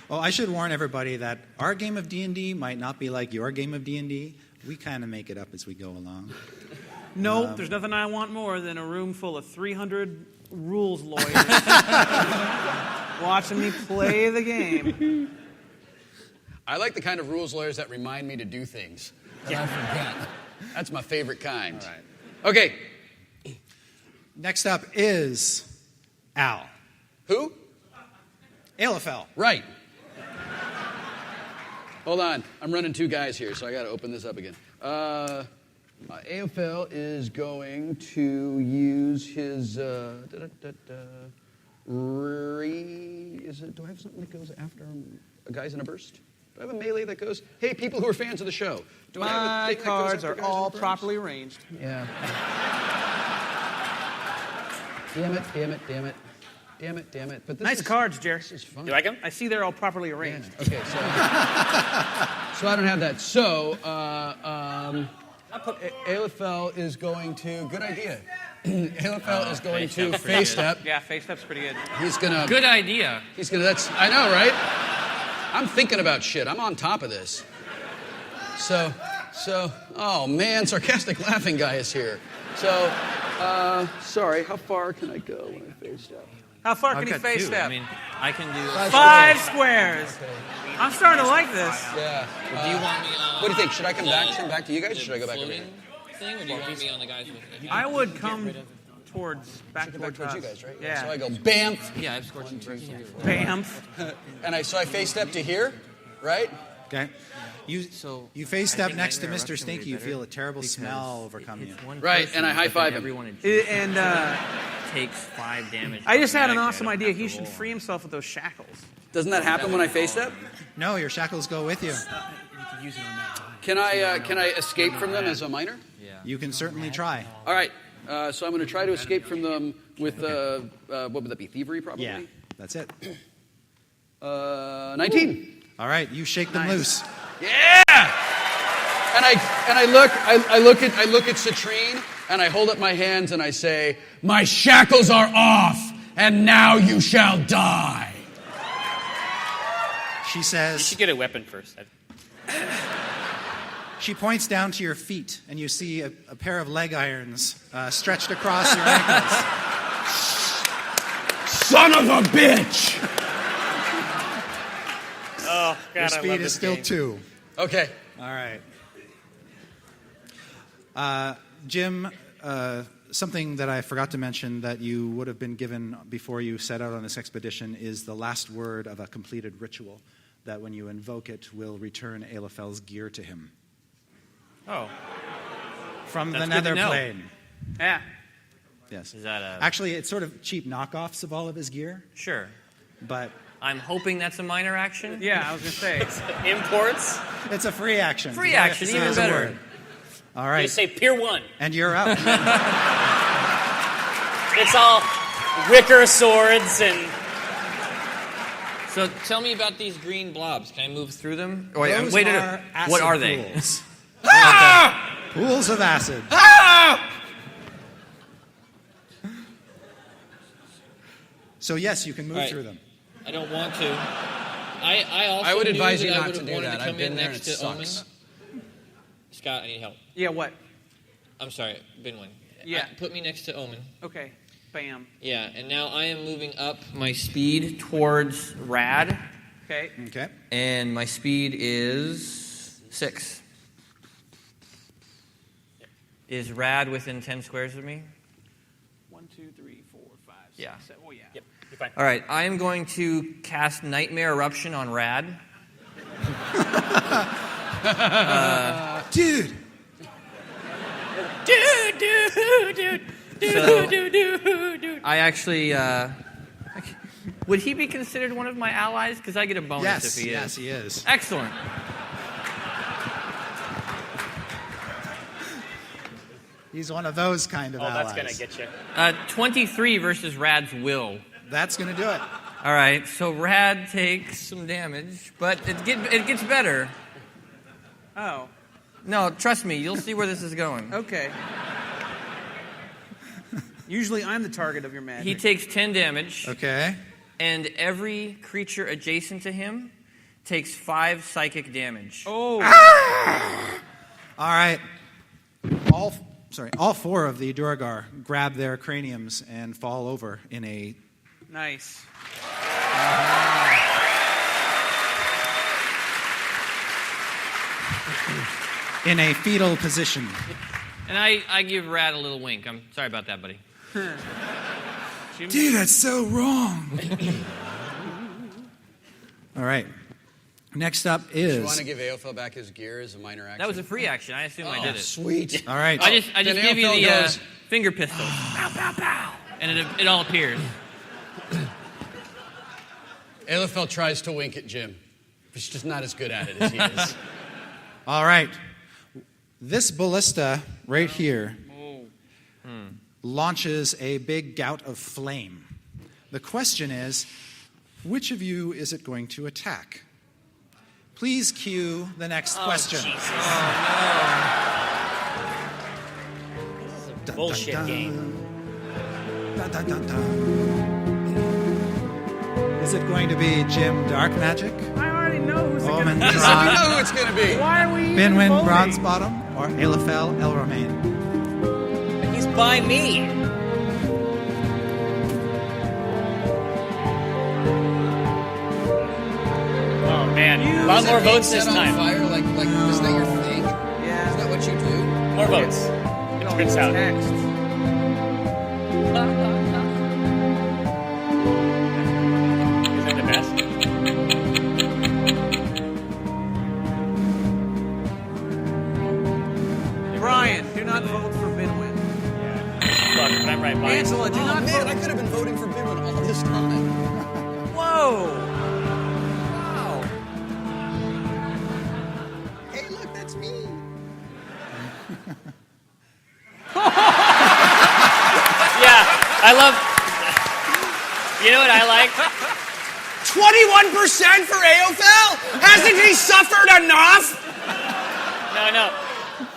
Oh, I should warn everybody that our game of D&D might not be like your game of D&D. We kind of make it up as we go along. No, there's nothing I want more than a room full of 300 rules lawyers watching me play the game. I like the kind of rules lawyers that remind me to do things that I forget. That's my favorite kind. All right. Okay. Next up is Al. Who? Alafel. Right. Hold on. I'm running 2 guys here, so I got to open this up again. AOFL is going to use his do I have something that goes after guys in a burst? Do I have a melee that goes, hey, people who are fans of the show? Do I have a My thing that goes cards after are guys in a all burst? properly arranged. Yeah. Damn it. But this Nice cards, Jer. This is fun. You like him? I see they're all properly arranged. Yeah. Okay, so I don't have that. So, Alafel is going to. Good idea. Alafel is going to face step. Yeah, face step's pretty good. He's gonna. Good idea. He's gonna. That's. I know, right? I'm thinking about shit. I'm on top of this. So. Oh man, sarcastic laughing guy is here. So, sorry. How far can I go when I face step? How far I've can he got face 2. step? I mean, I can do. 5 squares. I'm starting to like this. Yeah. Do you want me on? What do you think? Should I come back to you guys, or should I go back over floating here? thing, or do you want me on the guys with? I would come back Towards towards you us. guys, right? Yeah. So I go bamf, Yeah, I have scorching breath. Bamf. and I face step to here, right? Okay. You face I step think next to Nightmare Mr. Eruption would Stinky. be You better feel a terrible because smell overcome you. it's one Right, person, and I but high-five then him. Everyone And takes 5 damage. I just had an automatically. awesome I don't idea. have He to should roll. free himself with those shackles. Doesn't that happen when I face step? No, your shackles go with you. Can I escape from them as a minor? You can certainly try. All right. So I'm going to try to escape from them with what would that be? Thievery, probably. Yeah, that's it. 19. All right, you shake them loose. Yeah. And I look at Citrine and I hold up my hands and I say, "My shackles are off, and now you shall die." She You says. should get a weapon first. She points down to your feet, and you see a pair of leg irons stretched across your ankles. Son of a bitch! Oh, God, Your I speed love is this still game. 2. Okay. All right. Jim, something that I forgot to mention that you would have been given before you set out on this expedition is the last word of a completed ritual that when you invoke it will return Alafel's gear to him. Oh. From That's the good to nether know. plane. Yeah. Yes. Is that a Actually, it's sort of cheap knockoffs of all of his gear, sure? but I'm hoping that's a minor action. Yeah, I was going to say. Imports? it's a free action. Free action, Yes, even it's a better. word. All You right. say Pier 1. And you're up. It's all wicker swords and... So tell me about these green blobs. Can I move through them? Or, Those wait, are acid what are they? pools. Ah! Pools of acid. Ah! So yes, you can move All right. through them. I don't want to. I also I would knew advise that you I not would to have do wanted that. to I've come been in there next and it to Omen. sucks. Scott, I need help. Yeah, what? I'm sorry, Binwin. Yeah. Put me next to Omen. Okay. Bam. Yeah, and now I am moving up my speed towards Rad. Okay. Okay. And my speed is 6. Is Rad within 10 squares of me? 1, 2, 3, 4, 5, 6, Yeah. 7. Oh, yeah. Yep, you're fine. All right, I am going to cast Nightmare Eruption on Rad. Dude. So, I actually, would he be considered one of my allies? Because I get a bonus if he is. Yes, he is. Excellent. He's one of those kind of allies. That's going to get you. 23 versus Rad's will. That's going to do it. All right, so Rad takes some damage, but it gets better. Oh. No, trust me, you'll see where this is going. Okay. Usually I'm the target of your magic. He takes 10 damage. Okay. And every creature adjacent to him takes 5 psychic damage. Oh. All right. All 4 of the Duergar grab their craniums and fall over in a... Nice. in a fetal position. And I give Rad a little wink. I'm sorry about that, buddy. Dude, that's so wrong. All right. Next up is... Do you want to give Aophel back his gear as a minor action? That was a free action. I assume I did it. Sweet. All right. I just give you the goes, finger pistol. Pow, pow, pow. And it all appears. Aophel tries to wink at Jim. He's just not as good at it as he is. All right. This ballista right here launches a big gout of flame. The question is, which of you is it going to attack? Please cue the next question. Jesus. This is a bullshit game. Dun, dun, dun, dun. Is it going to be Jim Dark Magic? I already know who's going to Omen be. We know who it's going to be. Why are we even Binwin voting? Bronzebottom or Aophel Elromain? He's by me. Oh man, a lot more votes this Set on time. fire, like is that your thing? Yeah. Is that what you do? More votes. It Turns out. text. Isn't it the best? Brian, do not vote for Binwin. Fuck, but I'm right by it. Angela, do not Man, I vote. could have been voting for Binwin all this time. Whoa. Wow. Hey, look, that's me. Yeah, I love. You know what I like? 21% for Aophel? Hasn't he suffered enough? No.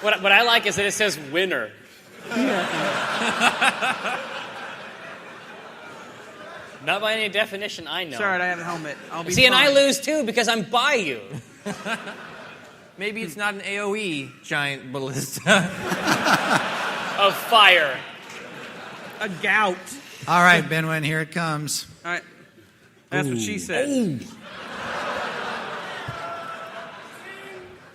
What I like is that it says winner. Not by any definition I know. Sorry, I have a helmet. I'll be See, and I fine. lose too because I'm by you. Maybe it's not an AoE giant ballista. Of fire. A gout. All right, Binwin, here it comes. All right. That's what she said.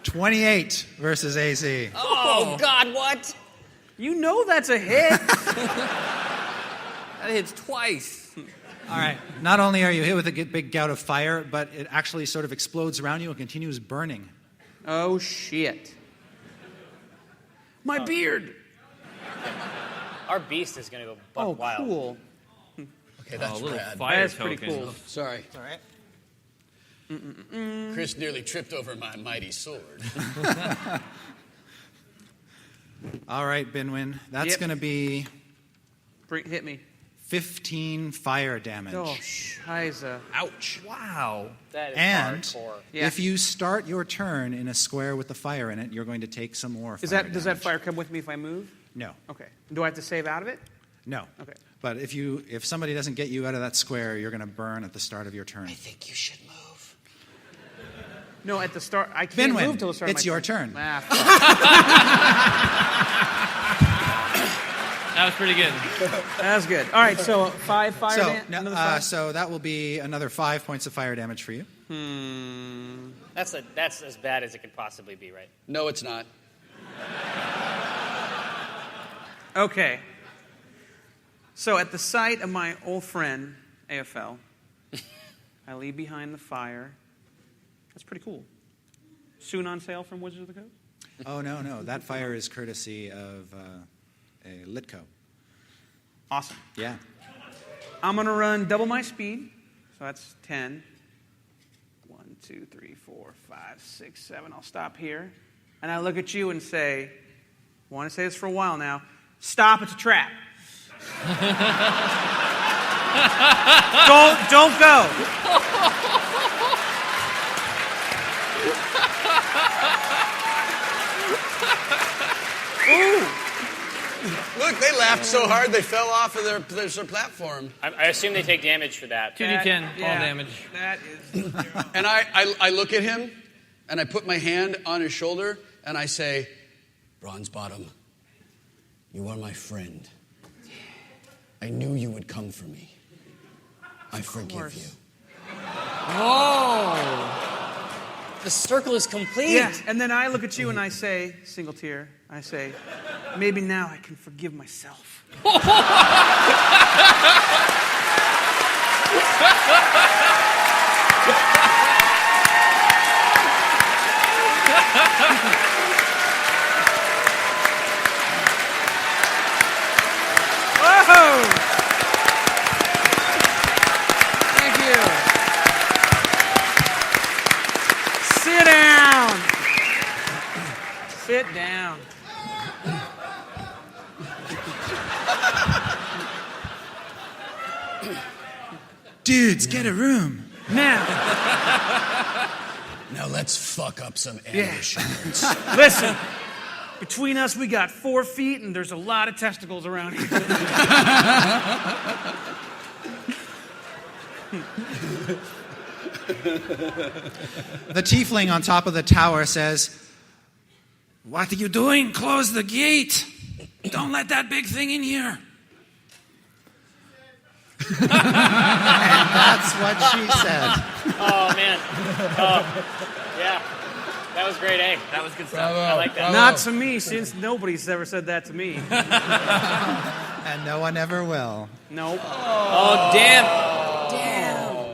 28 versus AC. Oh, God, what? You know that's a hit. That hits twice. All right. Not only are you hit with a big gout of fire, but it actually sort of explodes around you and continues burning. Oh, shit. My beard. Our beast is going to go buck wild. Cool. Okay, that's little rad. fire That's pretty token. cool. Sorry. All right. Chris nearly tripped over my mighty sword. All right, Binwin. That's Yep. going to be Hit me. 15 fire damage. Oh, scheiße. Ouch. Wow. That is And hardcore. Yeah. if you start your turn in a square with the fire in it, you're going to take some more Does fire that fire come with me if I move? No. Okay. Do I have to save out of it? No. Okay. But if somebody doesn't get you out of that square, you're going to burn at the start of your turn. I think you should move. No, at the start. I can't Binwin, move till the start of it's my your turn. Ah, That was pretty good. That was good. All right, so 5 fire damage. So that will be another 5 points of fire damage for you. That's as bad as it could possibly be, right? No, it's not. Okay. So at the sight of my old friend, AFL, I leave behind the fire. That's pretty cool. Soon on sale from Wizards of the Coast? Oh, no. That fire is courtesy of a Litco. Awesome. Yeah. I'm going to run double my speed. So that's 10. 1, 2, 3, 4, 5, 6, 7. I'll stop here. And I look at you and say, I want to say this for a while now, stop, it's a trap. Don't go. Ooh. Look, they laughed so hard they fell off of their platform. I assume they take damage for that. 2d10 fall damage. That is. And I look at him, and I put my hand on his shoulder, and I say, Bronze Bottom, you are my friend. I knew you would come for me. I forgive you. Oh! The circle is complete. Yeah, and then I look at you and I say, single tear, I say, maybe now I can forgive myself. Whoa! Thank you. Sit down. Sit down. Dudes, get a room. Now, Now let's fuck up some ambushers. listen. Between us, we got 4 feet, and there's a lot of testicles around here. The tiefling on top of the tower says, What are you doing? Close the gate. Don't let that big thing in here. and that's what she said. Oh, man. Oh, yeah. That was great, eh? That was good stuff. I like that. Not to me, since nobody's ever said that to me. And no one ever will. Nope. Oh, damn.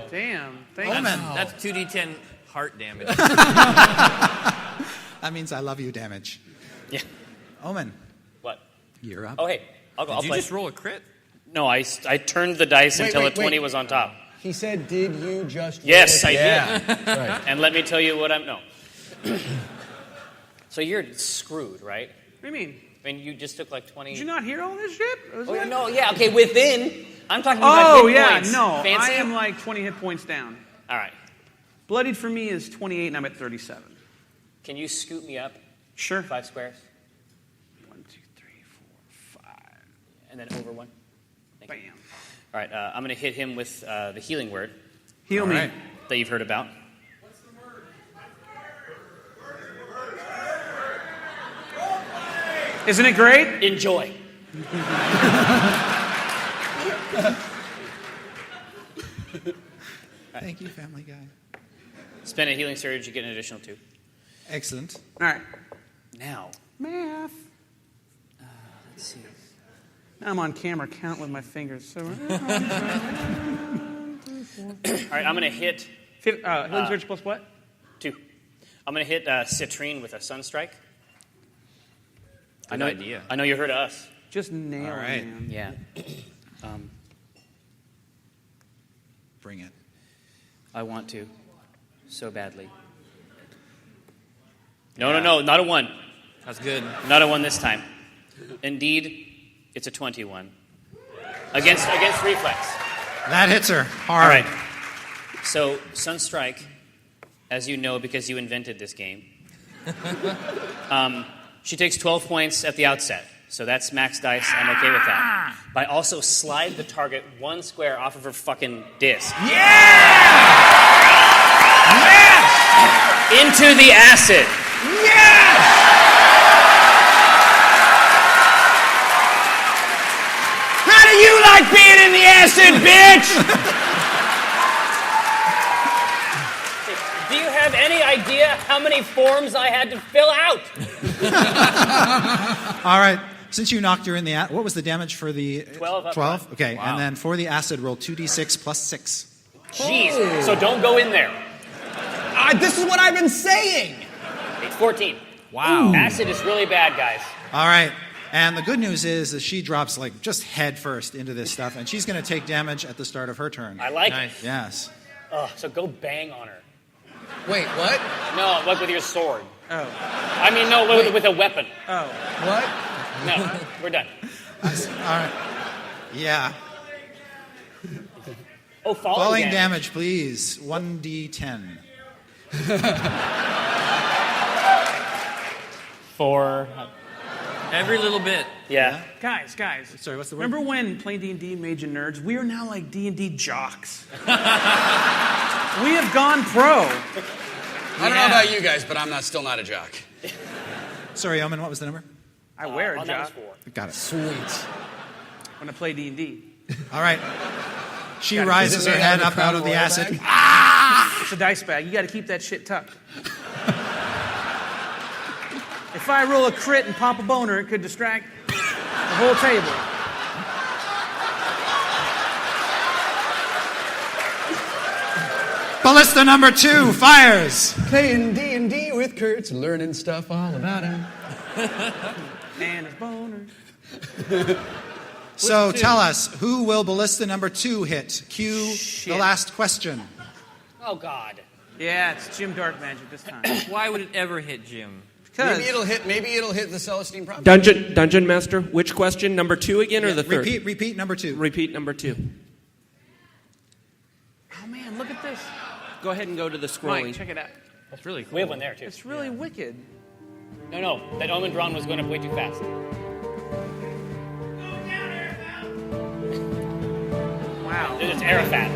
Damn. Thank you. Omen. That's 2d10 heart damage. That means I love you damage. Yeah. Omen, What? you're up. Oh, hey. I'll go. I'll Did you play. just roll a crit? No, I turned the dice until wait, a 20 wait. was on top. He said, did you just... Yes, I Yeah. did. Right. And let me tell you what I'm... No. So you're screwed, right? What do you mean? I mean, you just took like 20... Did you not hear all this shit? Oh, yeah, no, yeah, okay, within. I'm talking about Oh, hit yeah, points. no. Fancy? I am like 20 hit points down. All right. Bloodied for me is 28, and I'm at 37. Can you scoot me up Sure. 5 squares? 1, 2, 3, 4, 5. And then over 1? Bam. All right, I'm going to hit him with the healing word Heal me. right. that you've heard about. Isn't it great? Enjoy. Thank you, Family Guy. Spend a healing surge, you get an additional 2. Excellent. All right. Now, Math. let's see. Now I'm on camera counting with my fingers. So, All right, I'm going to hit healing surge plus what? 2. I'm going to hit Citrine with a Sunstrike. Good idea. I know you heard of us. Just nail All it, right. man. Yeah. Bring it. I want to so badly. No, not a 1. That's good. Not a 1 this time. Indeed, it's a 21. Against reflex. That hits her hard. All right. So, Sunstrike, as you know because you invented this game, she takes 12 points at the outset. So that's max dice. I'm okay with that. But I also slide the target 1 square off of her fucking disc. Into the acid. like being in the acid, bitch! Do you have any idea how many forms I had to fill out? All right. Since you knocked her in the what was the damage for the 12? 12? Okay. Wow. And then for the acid, roll 2d6 plus 6. Jeez. So don't go in there. This is what I've been saying. It's 14. Wow. Acid is really bad, guys. All right. And the good news is that she drops like just head first into this stuff, and she's going to take damage at the start of her turn. I like Nice. it. Yes. Oh, so go bang on her. Wait, what? No, like with your sword. Oh. I mean, no, with a weapon. Oh. What? No, we're done. All right. Yeah. Oh, Falling damage, please. 1d10. 4. Every little bit. Yeah. Guys. Sorry, what's the word? Remember when playing D&D made you nerds? We are now like D&D jocks. We have gone pro. I don't know about you guys, but I'm still not a jock. Sorry, Omen, what was the number? I wear a that was jock 4. Got it. Sweet. when I play D&D. All right. She rises her head up out of the acid. It's a dice bag. You got to keep that shit tucked. If I roll a crit and pop a boner, it could distract the whole table. Ballista number 2 fires. Playing D&D with Kurt's, learning stuff all about him. And his boner. So tell us, who will ballista number 2 hit? Cue the last question. Oh, God. Yeah, it's Jim Dark Magic this time. Why would it ever hit Jim? Maybe it'll hit the Celestine property. Dungeon Master, which question? Number 2 again, or the third? Repeat number 2. Repeat number 2. Oh, man, look at this. Go ahead and go to the scrolling. Mike, check it out. That's really cool. We have one there, too. It's really wicked. No, that Omen Drawn was going up way too fast. Wow. It's Arafat.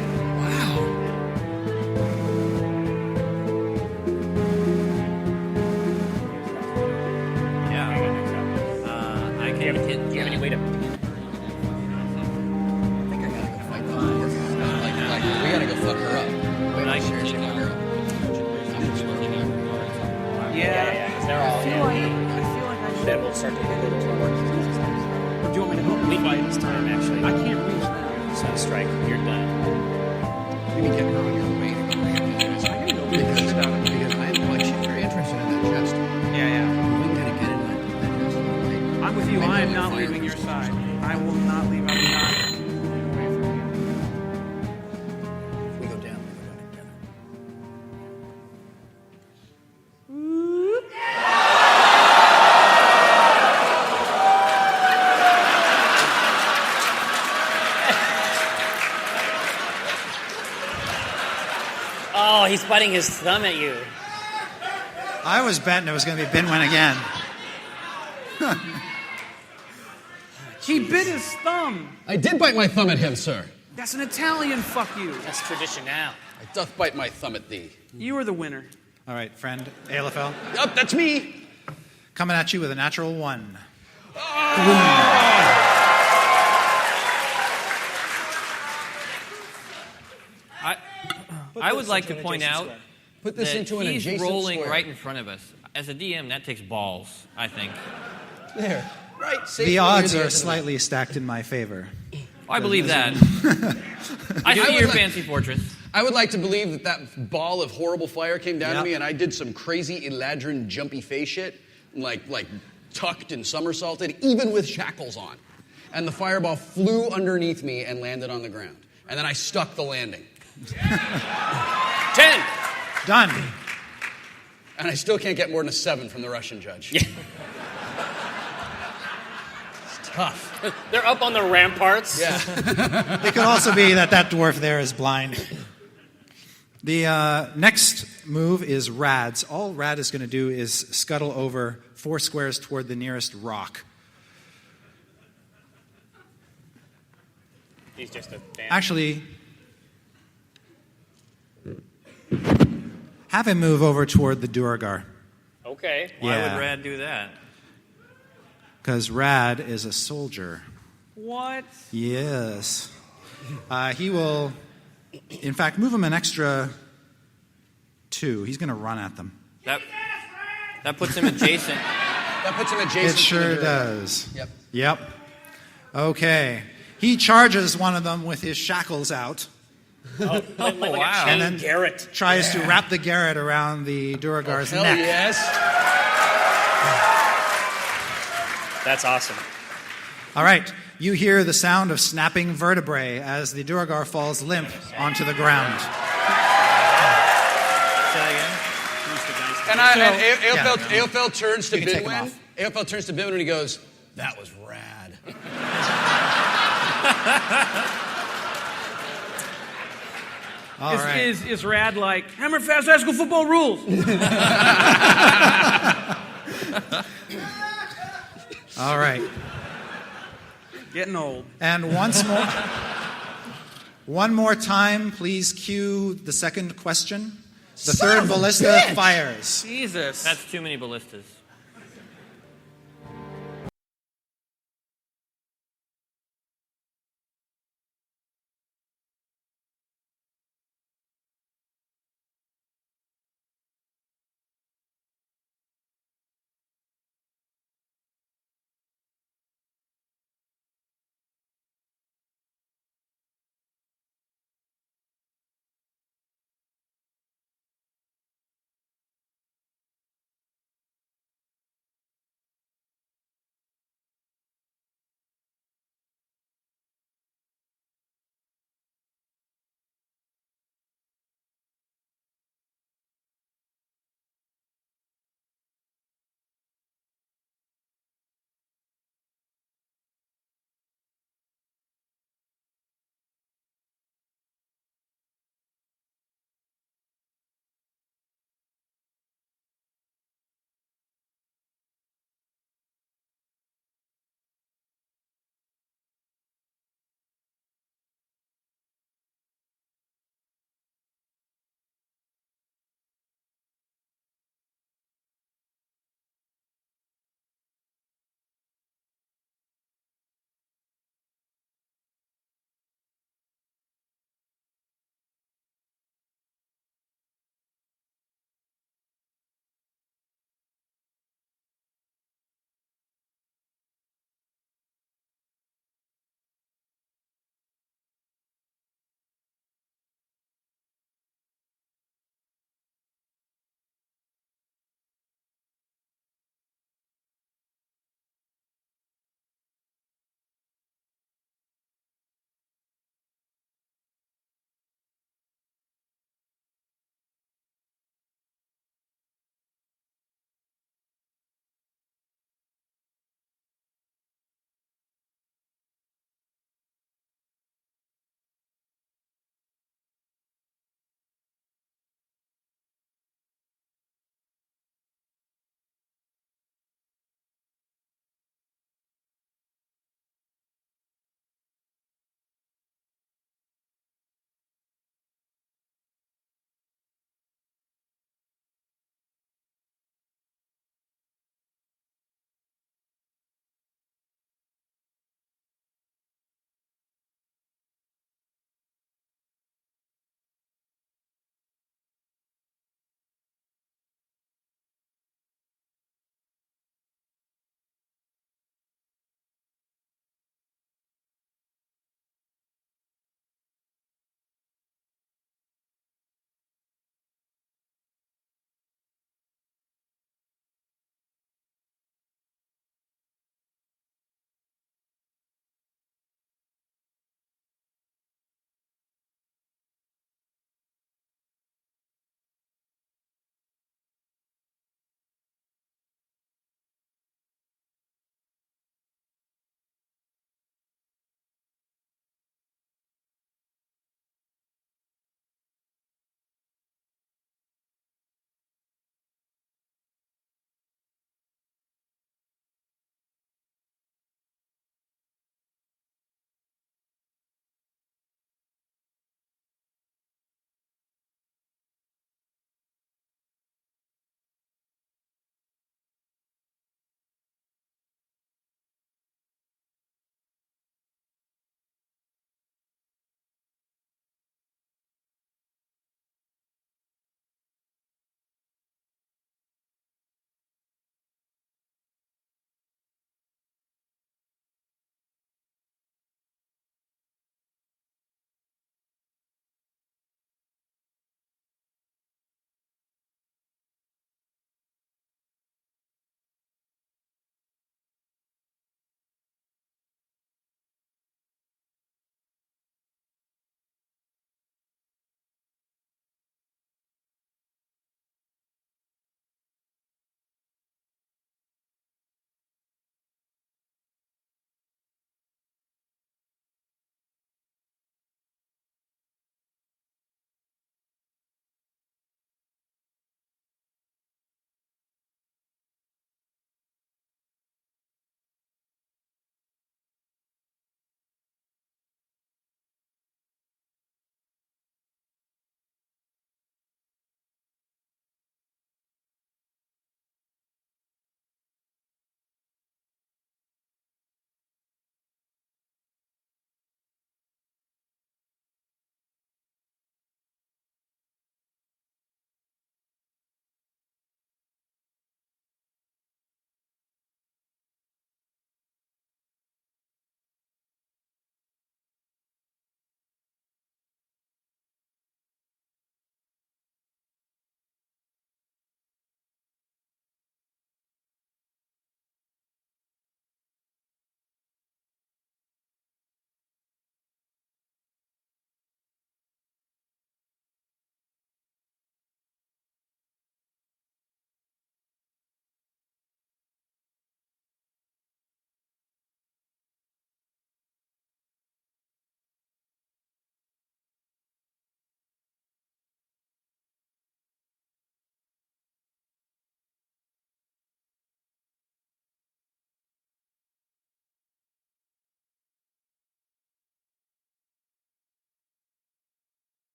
Yeah. I can't hit. Do you have any way to... I think I gotta go fight those dwarves. Like, we gotta go fuck her up. But I can Seriously, take fuck her up. Yeah. 'Cause they're all... I feel like I should. Then we'll start to get a little more work. Or do you want me to help We fight this time, actually. I can't reach that. Sunstrike, you're done. Maybe get her on your way to go back into this. Because I'm like, she's very interested in that chest. Yeah. We gotta get into that chest. I'm with you. I am not leaving your side. I will not leave. I will not move away from you. We go down together. Oh, he's biting his thumb at you. I was betting it was going to be Binwin again. He bit his thumb. I did bite my thumb at him, sir. That's an Italian fuck you. That's tradition now. I doth bite my thumb at thee. You are the winner. All right, friend, ALFL, Yup, that's me. coming at you with a natural 1. I would like to point out Put this that into an he's adjacent rolling square. right in front of us. As a DM, that takes balls, I think. There. Right. The odds are slightly stacked in my favor. I believe that. I see your fancy fortress. I would like to believe that ball of horrible fire came down Yep. to me, and I did some crazy Eladrin jumpy face shit, like tucked and somersaulted, even with shackles on. And the fireball flew underneath me and landed on the ground. And then I stuck the landing. 10. Done. And I still can't get more than a 7 from the Russian judge. It's tough. They're up on the ramparts. Yeah. It could also be that dwarf there is blind. The next move is Rad's. All Rad is going to do is scuttle over 4 squares toward the nearest rock. He's just a fan. Actually, have him move over toward the Duergar. Okay. Why Yeah. would Rad do that? Because Rad is a soldier. What? Yes. He will, in fact, move him an extra 2. He's going to run at them. That puts him adjacent. That puts him adjacent. It sure does. Yep. Okay. He charges one of them with his shackles out. Like wow. And then Garrett. tries to wrap the Garrett around the Duragar's Hell neck. yes. That's awesome. All right. You hear the sound of snapping vertebrae as the Duragar falls limp onto the ground. Say that again. And Aelfeld turns to You can take him Bidwin. off. Aelfeld turns to Bidwin and he goes, "That was rad." All right. Is rad like Hammerfast High School football rules? All right. Getting old. And one more time, please cue the second question. The third ballista fires. Jesus. That's too many ballistas.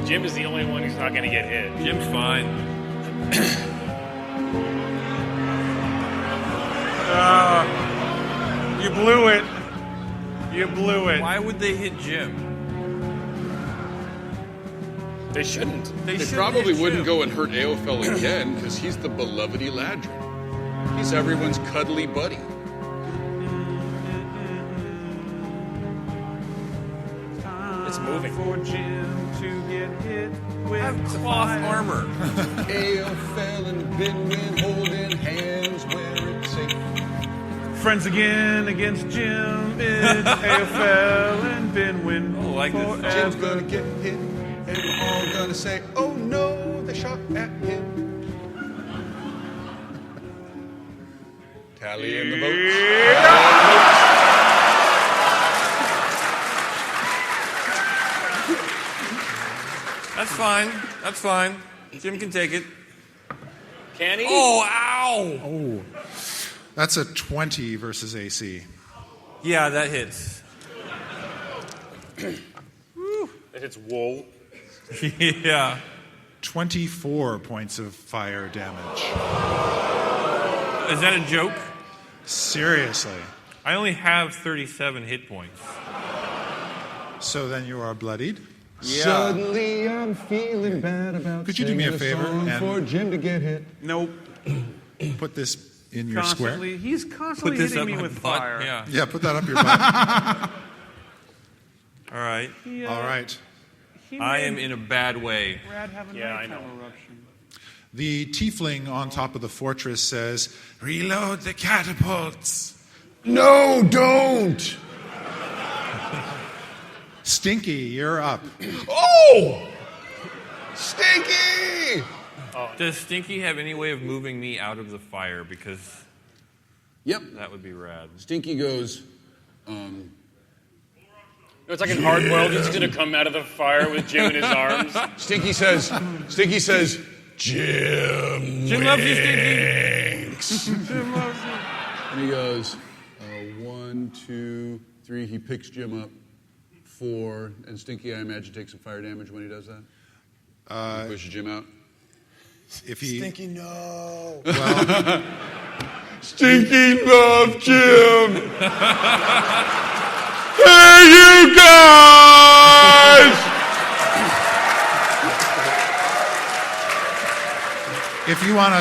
Jim is the only one who's not going to get hit. Jim's fine. You blew it. You blew it. Why would they hit Jim? They shouldn't. They probably wouldn't go and hurt Aophel again because he's the beloved Eladrin. He's everyone's cuddly buddy. It's moving. For Jim to get hit with cloth armor. Aophel and Binwin holding hands where it's safe. Friends again against Jim. It's Aophel and Binwin. Oh, like this. Jim's gonna get hit, and we're all gonna say, "Oh no, they shot at him." Tally in the votes. That's fine. That's fine. Jim can take it. Can he? Oh, ow! Oh. That's a 20 versus AC. Yeah, that hits. It hits wool. Yeah. 24 points of fire damage. Is that a joke? Seriously. I only have 37 hit points. So then you are bloodied. Yeah. Suddenly I'm feeling bad about Could you do me a favor and for Jim to get hit? Nope. Put this in your square. He's constantly hitting me with fire. Yeah, put that up your butt. All right. All right. I am in a bad way. Yeah, I know. The tiefling on top of the fortress says, "Reload the catapults." No, don't! Stinky, you're up. Oh! Stinky! Does Stinky have any way of moving me out of the fire? Because that would be rad. Stinky goes, It's like in Hardboiled. He's going to come out of the fire with Jim in his arms. Stinky says, Jim. Jim loves you, Stinky. Jim loves you. And he goes, 1, 2, 3. He picks Jim up. 4. And Stinky, I imagine, takes some fire damage when he does that. He pushes Jim out. If he Stinky, no. well, Stinky love Jim. Hey, you guys! if you want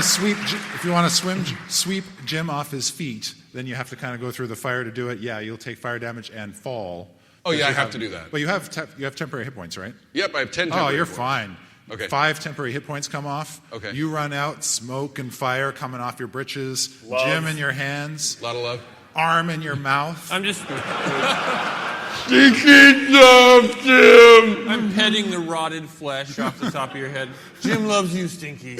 to sweep Jim off his feet, then you have to kind of go through the fire to do it. Yeah, you'll take fire damage and fall. Oh yeah, I have to do that. But you have temporary hit points, right? Yep, I have 10 temporary Oh, you're hit points. fine. Okay. 5 temporary hit points come off. Okay. You run out, smoke and fire coming off your britches. Love. Jim in your hands. A lot of love. Arm in your mouth. I'm just. Stinky love Jim. I'm petting the rotted flesh off the top of your head. Jim loves you, Stinky.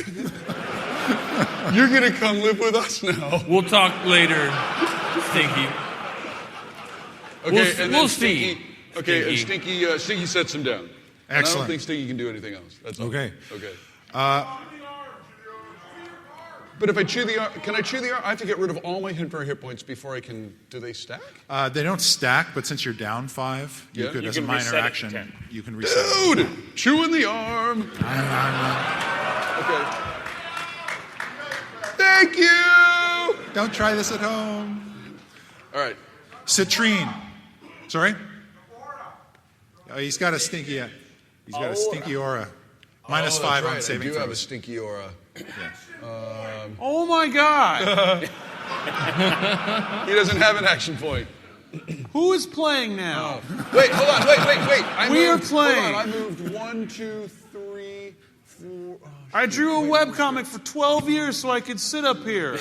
You're gonna come live with us now. We'll talk later, Stinky. Okay, We'll see. Stinky. Okay, and Stinky sets him down. And I don't Excellent. think Stinky can do anything else. That's all. Okay. Okay. But if I chew the arm, can I chew the arm? I have to get rid of all my temporary hit points before I can. Do they stack? They don't stack, but since you're down 5, you Yeah. could, You as a can minor reset it to action, 10. you can reset it. Dude, chewing the arm. Okay. Thank you. Don't try this at home. All right. Citrine. Sorry? Oh, he's got a stinky. He's got a stinky aura. Minus Oh, 5 that's on right. saving I do have a throws. stinky aura. Oh my God! He doesn't have an action point. Who is playing now? Wait, hold on. Wait. We are playing. Hold on. I moved 1, 2, 3, 4. Oh, I drew a webcomic for 12 years so I could sit up here.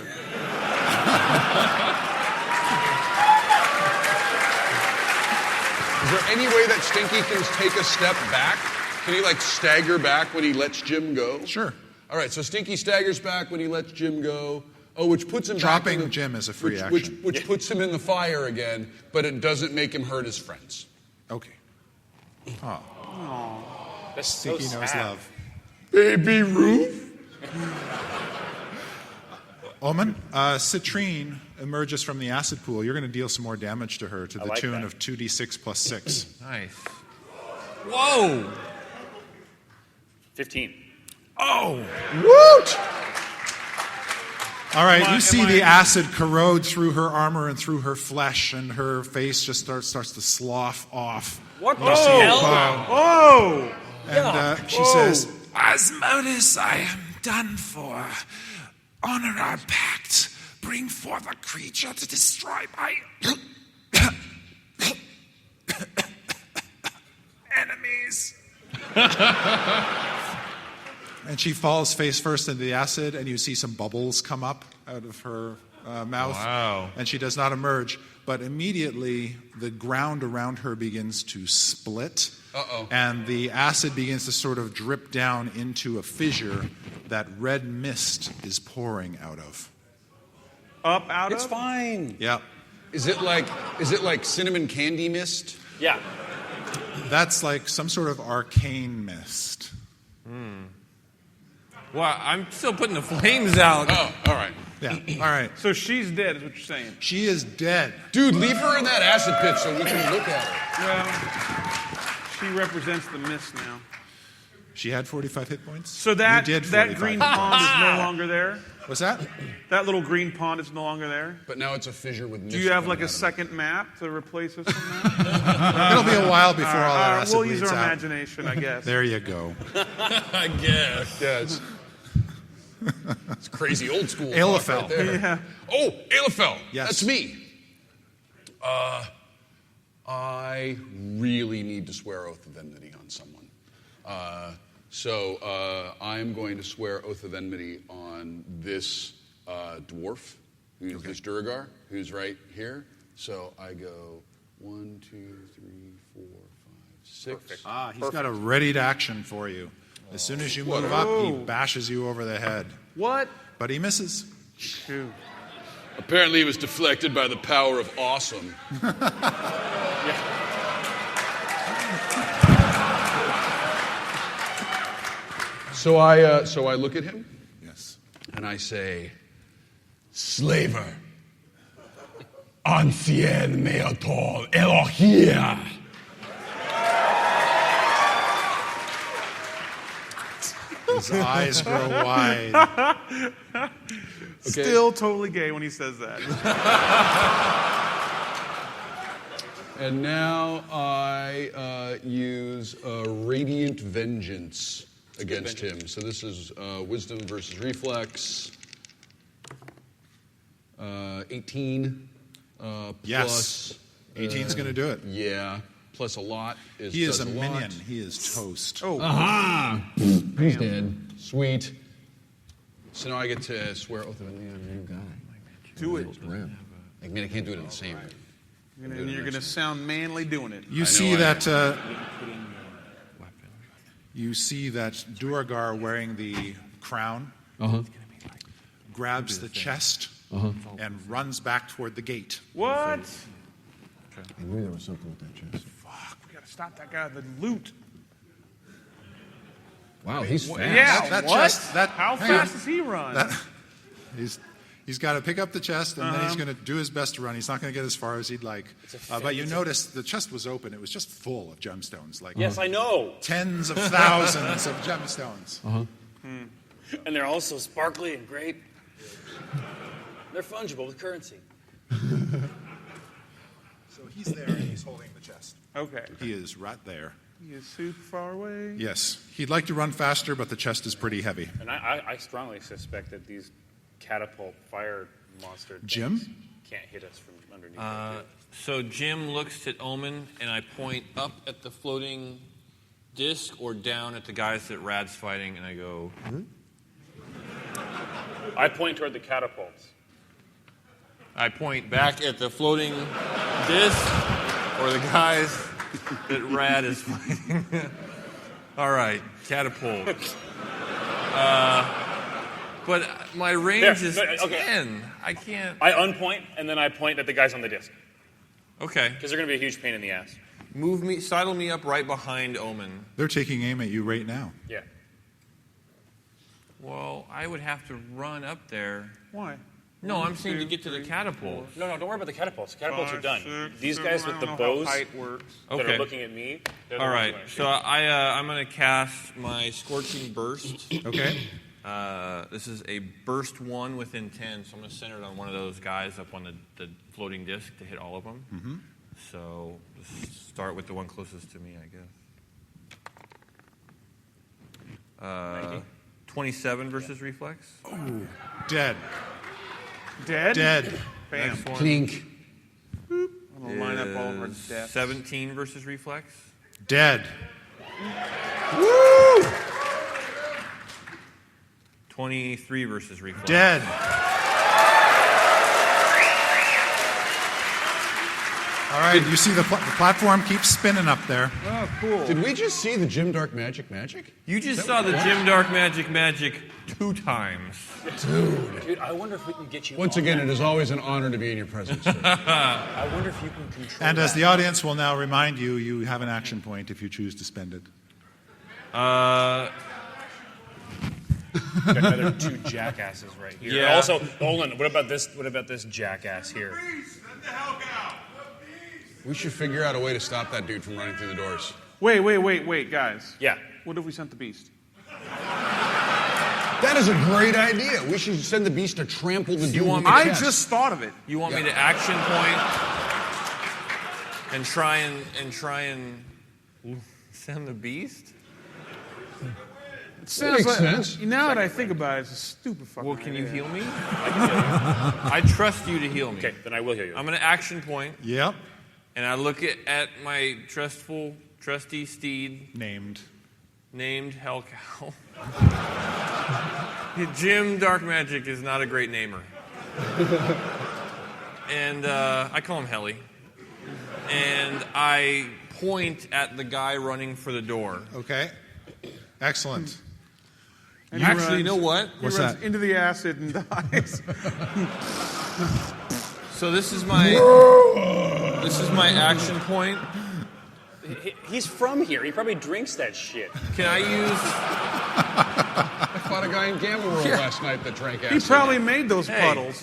Is there any way that Stinky can take a step back? Can he like stagger back when he lets Jim go? Sure. All right, so Stinky staggers back when he lets Jim go. Oh, which puts him Dropping back in Jim is a free which action. puts him in the fire again, but it doesn't make him hurt his friends. Okay. Oh. That's so Stinky knows sad. love. Baby Ruth? Omen, Citrine emerges from the acid pool. You're going to deal some more damage to her to the like tune that. of 2d6 plus 6. Nice. Whoa! 15. Oh! Woot! All right, you see the acid corrode through her armor and through her flesh, and her face just starts to slough off. What You the see it hell? burn. Oh! And she says, Asmodeus, I am done for. Honor our pact. Bring forth a creature to destroy my enemies. and she falls face first into the acid, and you see some bubbles come up out of her mouth. Wow. And she does not emerge, but immediately the ground around her begins to split. Uh-oh. And the acid begins to sort of drip down into a fissure that red mist is pouring out of. Up, out It's of? fine. Yeah. Is it like cinnamon candy mist? Yeah. That's like some sort of arcane mist. Well, I'm still putting the flames out. Oh, all right. Yeah, all right. So she's dead, is what you're saying. She is dead. Dude, leave her in that acid pit so we can look at her. Well, she represents the mist now. She had 45 hit points? So that You did that 45 green hit pond points. is no longer there? What's that? That little green pond is no longer there? But now it's a fissure with mist. Do you have coming like a out of it. second map to replace this one now? It'll be a while before all that acid We'll use leads our out. imagination, I guess. There you go. I guess. Yeah, it's crazy old school. Aelifel. Right there. Yeah. Oh, Aelifel. Yes. That's me. I really need to swear oath of enmity on someone. So I'm going to swear oath of enmity on this dwarf, who's this Duragar, who's right here. So I go 1, 2, 3, 4, 5, 6. He's got a ready to action for you. As soon as you move up, he bashes you over the head. What? But he misses. Shoot. Apparently, it was deflected by the power of awesome. So I look at him. Yes. And I say, Slaver. Ancien Meotol Elohia. His eyes grow wide. Still totally gay when he says that. and now I use Radiant Vengeance against him. So this is Wisdom versus Reflex. 18 Yes. plus. 18's going to do it. Yeah. Plus a lot is. He is does a lot. minion. He is toast. Oh. Aha! He's dead. Sweet. So now I get to swear oath of enmity on you guy. Do it. I mean, I can't do it in the same. And you're going to sound manly doing it. You see that. You see that Duragar wearing the crown grabs the chest and runs back toward the gate. What? I knew there was something with that chest. Fuck, we got to stop that guy with the loot. Wow, he's fast. Yeah, That what? chest- that- How hang fast on. does he run? He's got to pick up the chest, and then he's going to do his best to run. He's not going to get as far as he'd like. But you notice the chest was open. It was just full of gemstones. Like Yes, I know. tens of thousands of gemstones. And they're also sparkly and great. They're fungible with currency. So he's there, and he's holding the chest. Okay. He is right there. He is super far away. Yes. He'd like to run faster, but the chest is pretty heavy. And I strongly suspect that these catapult fire monster Jim? things can't hit us from underneath. So Jim looks at Omen, and I point up at the floating disc or down at the guys that Rad's fighting, and I go, I point toward the catapults. I point back at the floating disc or the guys that Rad is fighting. All right, catapult. But my range is 10. I can't. I unpoint, and then I point at the guys on the disc. Okay. Because they're going to be a huge pain in the ass. Move me, sidle me up right behind Omen. They're taking aim at you right now. Yeah. Well, I would have to run up there. Why? No, I'm saying to get to the catapult. No, don't worry about the catapults. The catapults are done. 6, These 7, guys I with the don't know how bows height works. that Okay. are looking at me. They're the All ones right, who wanna so shoot. I'm going to cast my Scorching Burst. Okay. This is a burst 1 within 10, so I'm going to center it on one of those guys up on the floating disc to hit all of them. Mm-hmm. So let's start with the one closest to me, I guess. 27 versus reflex. Oh, dead. Dead? Dead. Bam. Next one. Clink. I'm going to line up all of our is deaths. 17 versus reflex. Dead. Woo! 23 versus reflex. Dead. All right, you see the platform keeps spinning up there. Oh, cool. Did we just see the Jim Dark Magic? You just saw the Jim Dark Magic 2 times. Dude, I wonder if we can get you. Once on again, that. it is always an honor to be in your presence, sir. I wonder if you can control. And as that. the audience will now remind you, you have an action point if you choose to spend it. Got another 2 jackasses right here. Yeah. Also, hold on. What about this jackass here? We should figure out a way to stop that dude from running through the doors. Wait, guys. Yeah. What if we sent the beast? That is a great idea. We should send the beast to trample the dude. want with me the I chest. just thought of it. You want me to action point and try and send the beast? It sounds makes like, sense. Now that I think about it, it's a stupid fucking Well, can you idea. heal me? I can heal you. I trust you to heal me. Okay, then I will heal you. I'm going to action point, Yep. and I look at my trusty steed Named. named Hellcow. Jim Dark Magic is not a great namer. And I call him Helly. And I point at the guy running for the door. Okay. Excellent. And he Actually, runs- you know what? He What's runs that? into the acid and dies. So this is my action point. He's from here. He probably drinks that shit. Can I use? I fought a guy in Gamma World last night that drank acid. He probably made those Hey, puddles.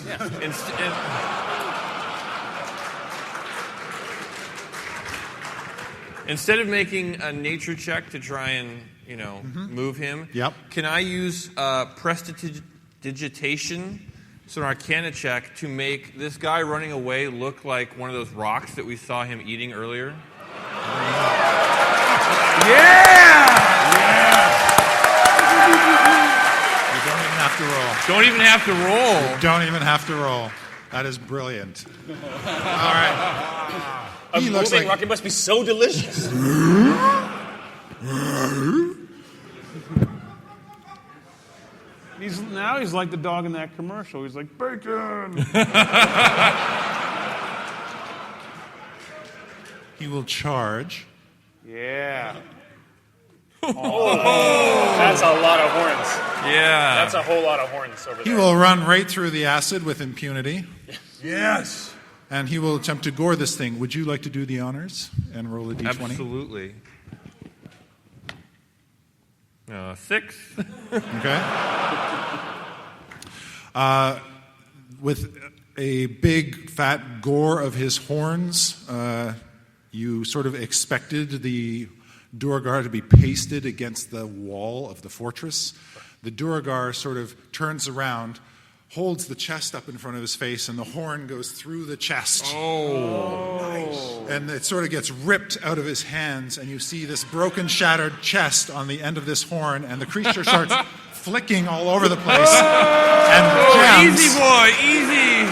Instead of making a nature check to try and move him, Yep. Can I use prestidigitation, so an Arcana check, to make this guy running away look like one of those rocks that we saw him eating earlier? You don't even have to roll. Don't even have to roll. You don't even have to roll. That is brilliant. All right. A He looks moving like- rocket must be so delicious. He's like the dog in that commercial. He's like, bacon. He will charge. Yeah. That's a lot of horns. Yeah. That's a whole lot of horns over He there. will run right through the acid with impunity. Yes. And he will attempt to gore this thing. Would you like to do the honors and roll a d20? Absolutely. 6. Okay. With a big fat gore of his horns, you sort of expected the Duergar to be pasted against the wall of the fortress. The Duergar sort of turns around, holds the chest up in front of his face, and the horn goes through the chest. Oh. Nice. And it sort of gets ripped out of his hands, and you see this broken, shattered chest on the end of this horn, and the creature starts flicking all over the place. And gems, Easy, boy, easy.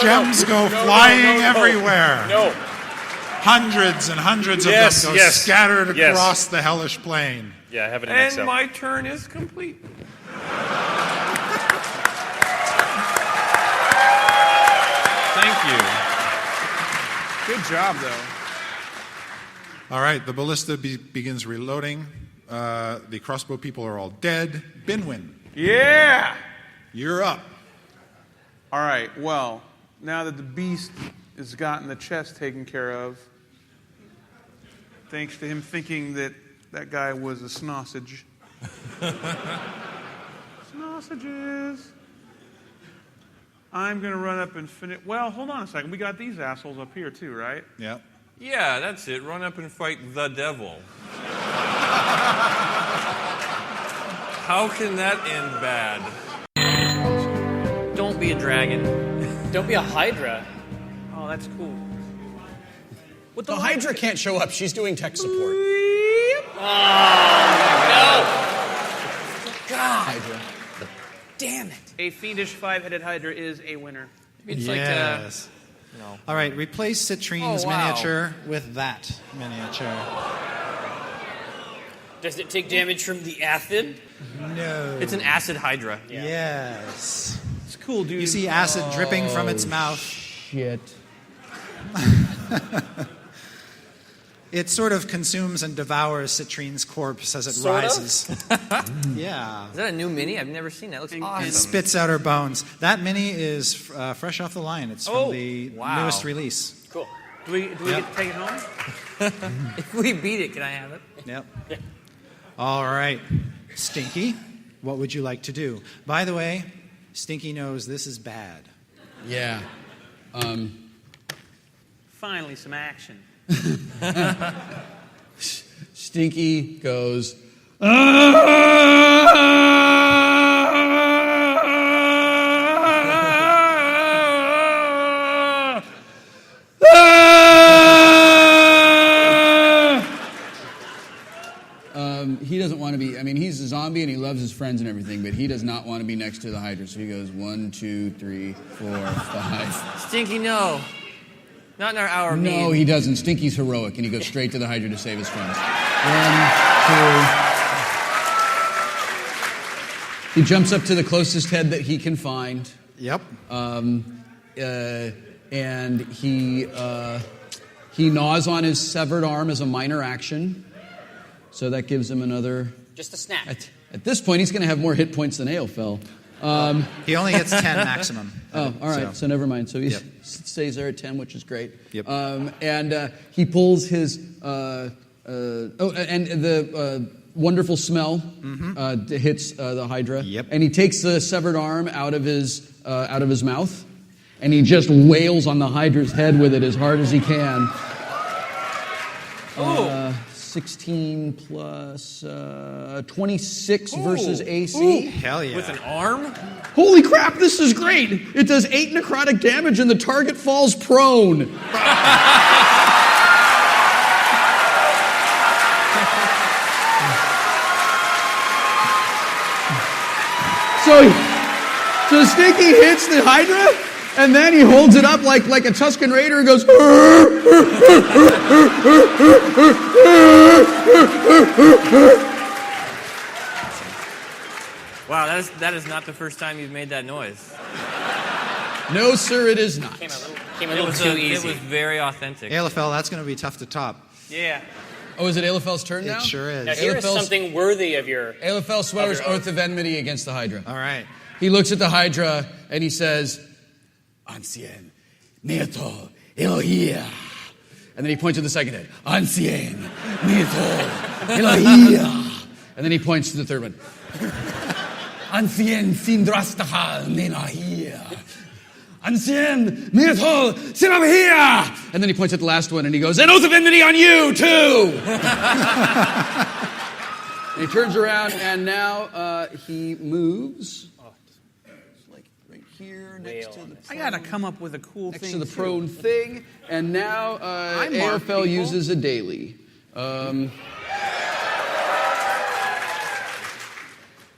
gems go flying everywhere. No. Hundreds and hundreds of Yes, them go yes, scattered yes. across the hellish plain. Yeah, I have it in And Excel. my turn is complete. Thank you. Good job, though. All right, the ballista begins reloading. The crossbow people are all dead. Binwin, Yeah. you're up. All right. Well, now that the beast has gotten the chest taken care of, thanks to him thinking that that guy was a snossage. Snossages. I'm going to run up and finish. Well, hold on a second. We got these assholes up here, too, right? Yeah. Yeah, that's it. Run up and fight the devil. How can that end bad? Don't be a dragon. Don't be a Hydra. Oh, that's cool. What the Hydra can't show up. She's doing tech support. No! God. Hydra. Damn it. A fiendish 5-headed Hydra is a winner. It's yes. No. All right, replace Citrine's Oh, wow. miniature with that miniature. Does it take damage from the acid? No. It's an acid Hydra. Yeah. Yes. It's cool, dude. You see acid dripping from its mouth. Shit. It sort of consumes and devours Citrine's corpse as it Sort of? rises. Yeah. Is that a new mini? I've never seen that. It looks awesome. It spits out her bones. That mini is fresh off the line. It's from the wow. newest release. Cool. Do we get to take it home? If we beat it, can I have it? Yep. All right. Stinky, what would you like to do? By the way, Stinky knows this is bad. Yeah. Finally, some action. Stinky goes. He doesn't want to be. I mean, he's a zombie and he loves his friends and everything, but he does not want to be next to the Hydra. So he goes 1, 2, 3, 4, 5. Stinky, no. Not in our hour of need. No, he doesn't. Stinky's heroic, and he goes straight to the Hydra to save his friends. 1, 2. He jumps up to the closest head that he can find. Yep. And he gnaws on his severed arm as a minor action. So that gives him another. Just a snap. At this point, he's going to have more hit points than Aelfel. He only gets 10 maximum. Oh, all right. So never mind. So he Yep. stays there at 10, which is great. Yep. And he pulls his. And the wonderful smell hits the Hydra. Yep. And he takes the severed arm out of his mouth, and he just wails on the Hydra's head with it as hard as he can. 16 plus 26 versus AC. Ooh, hell yeah. With an arm? Holy crap, this is great! It does 8 necrotic damage and the target falls prone. So Stinky hits the Hydra, and then he holds it up like a Tusken Raider and goes. Wow, that is not the first time you've made that noise. No, sir, it is not. Came a little too easy. It was very authentic. Aelfel, that's going to be tough to top. Yeah. Oh, is it Aelfel's turn now? It sure is. Now here is something worthy of your. Aelfel swears oath of enmity against the Hydra. All right. He looks at the Hydra and he says, Ancien, Neto, Elohia. and then he points to the second head. Ancien, Neto, Elohia. And then he points to the third one. Ancien, Sindrastahal, Nenahia. Ancien, Neto, Sinabahia. And then he points at the last one and he goes, an oath of enmity on you, too! And he turns around and now he moves. Like right here next to the I gotta come up with a cool next thing. to the too. prone thing. And now mark Aelfel people. uses a daily.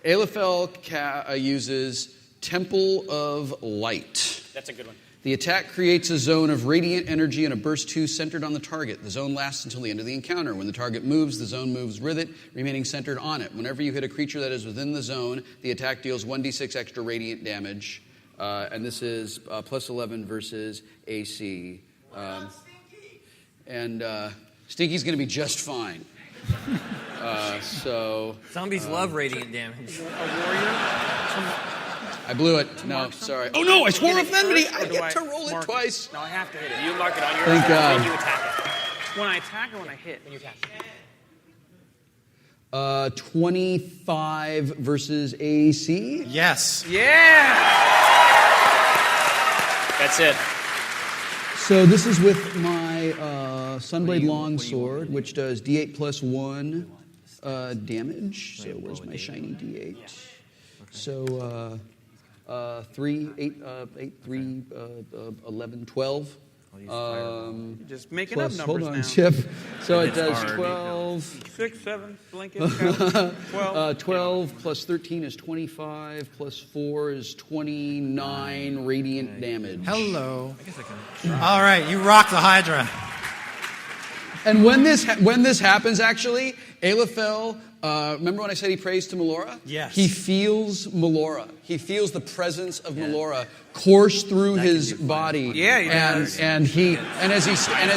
Aelfel uses Temple of Light. That's a good one. The attack creates a zone of radiant energy and a burst 2 centered on the target. The zone lasts until the end of the encounter. When the target moves, the zone moves with it, remaining centered on it. Whenever you hit a creature that is within the zone, the attack deals 1d6 extra radiant damage. And this is plus 11 versus AC. Stinky's going to be just fine. Zombies love radiant damage. I blew it. No, sorry. Oh no, I swore off enmity. I get to roll it twice. No, I have to hit it. You mark it on your Thank God. when you attack it. When I attack or when I hit? When you attack. 25 versus AC. Yes. Yeah! That's it. So this is with my Sunblade Longsword, which does D8 plus 1 damage. So where's my shiny D8? So 3, 8, 3, 11, 12. Just making plus, up numbers hold on, now. Chip. So it does 12. 6, 7, blanket, couch, 12. 12 plus 13 is 25, plus 4 is 29 radiant damage. Hello. All right, you rock the Hydra. And when this happens, actually, Aelafel, remember when I said he prays to Melora? Yes. He feels Melora. He feels the presence of Melora course through his body. Yeah, he does. And as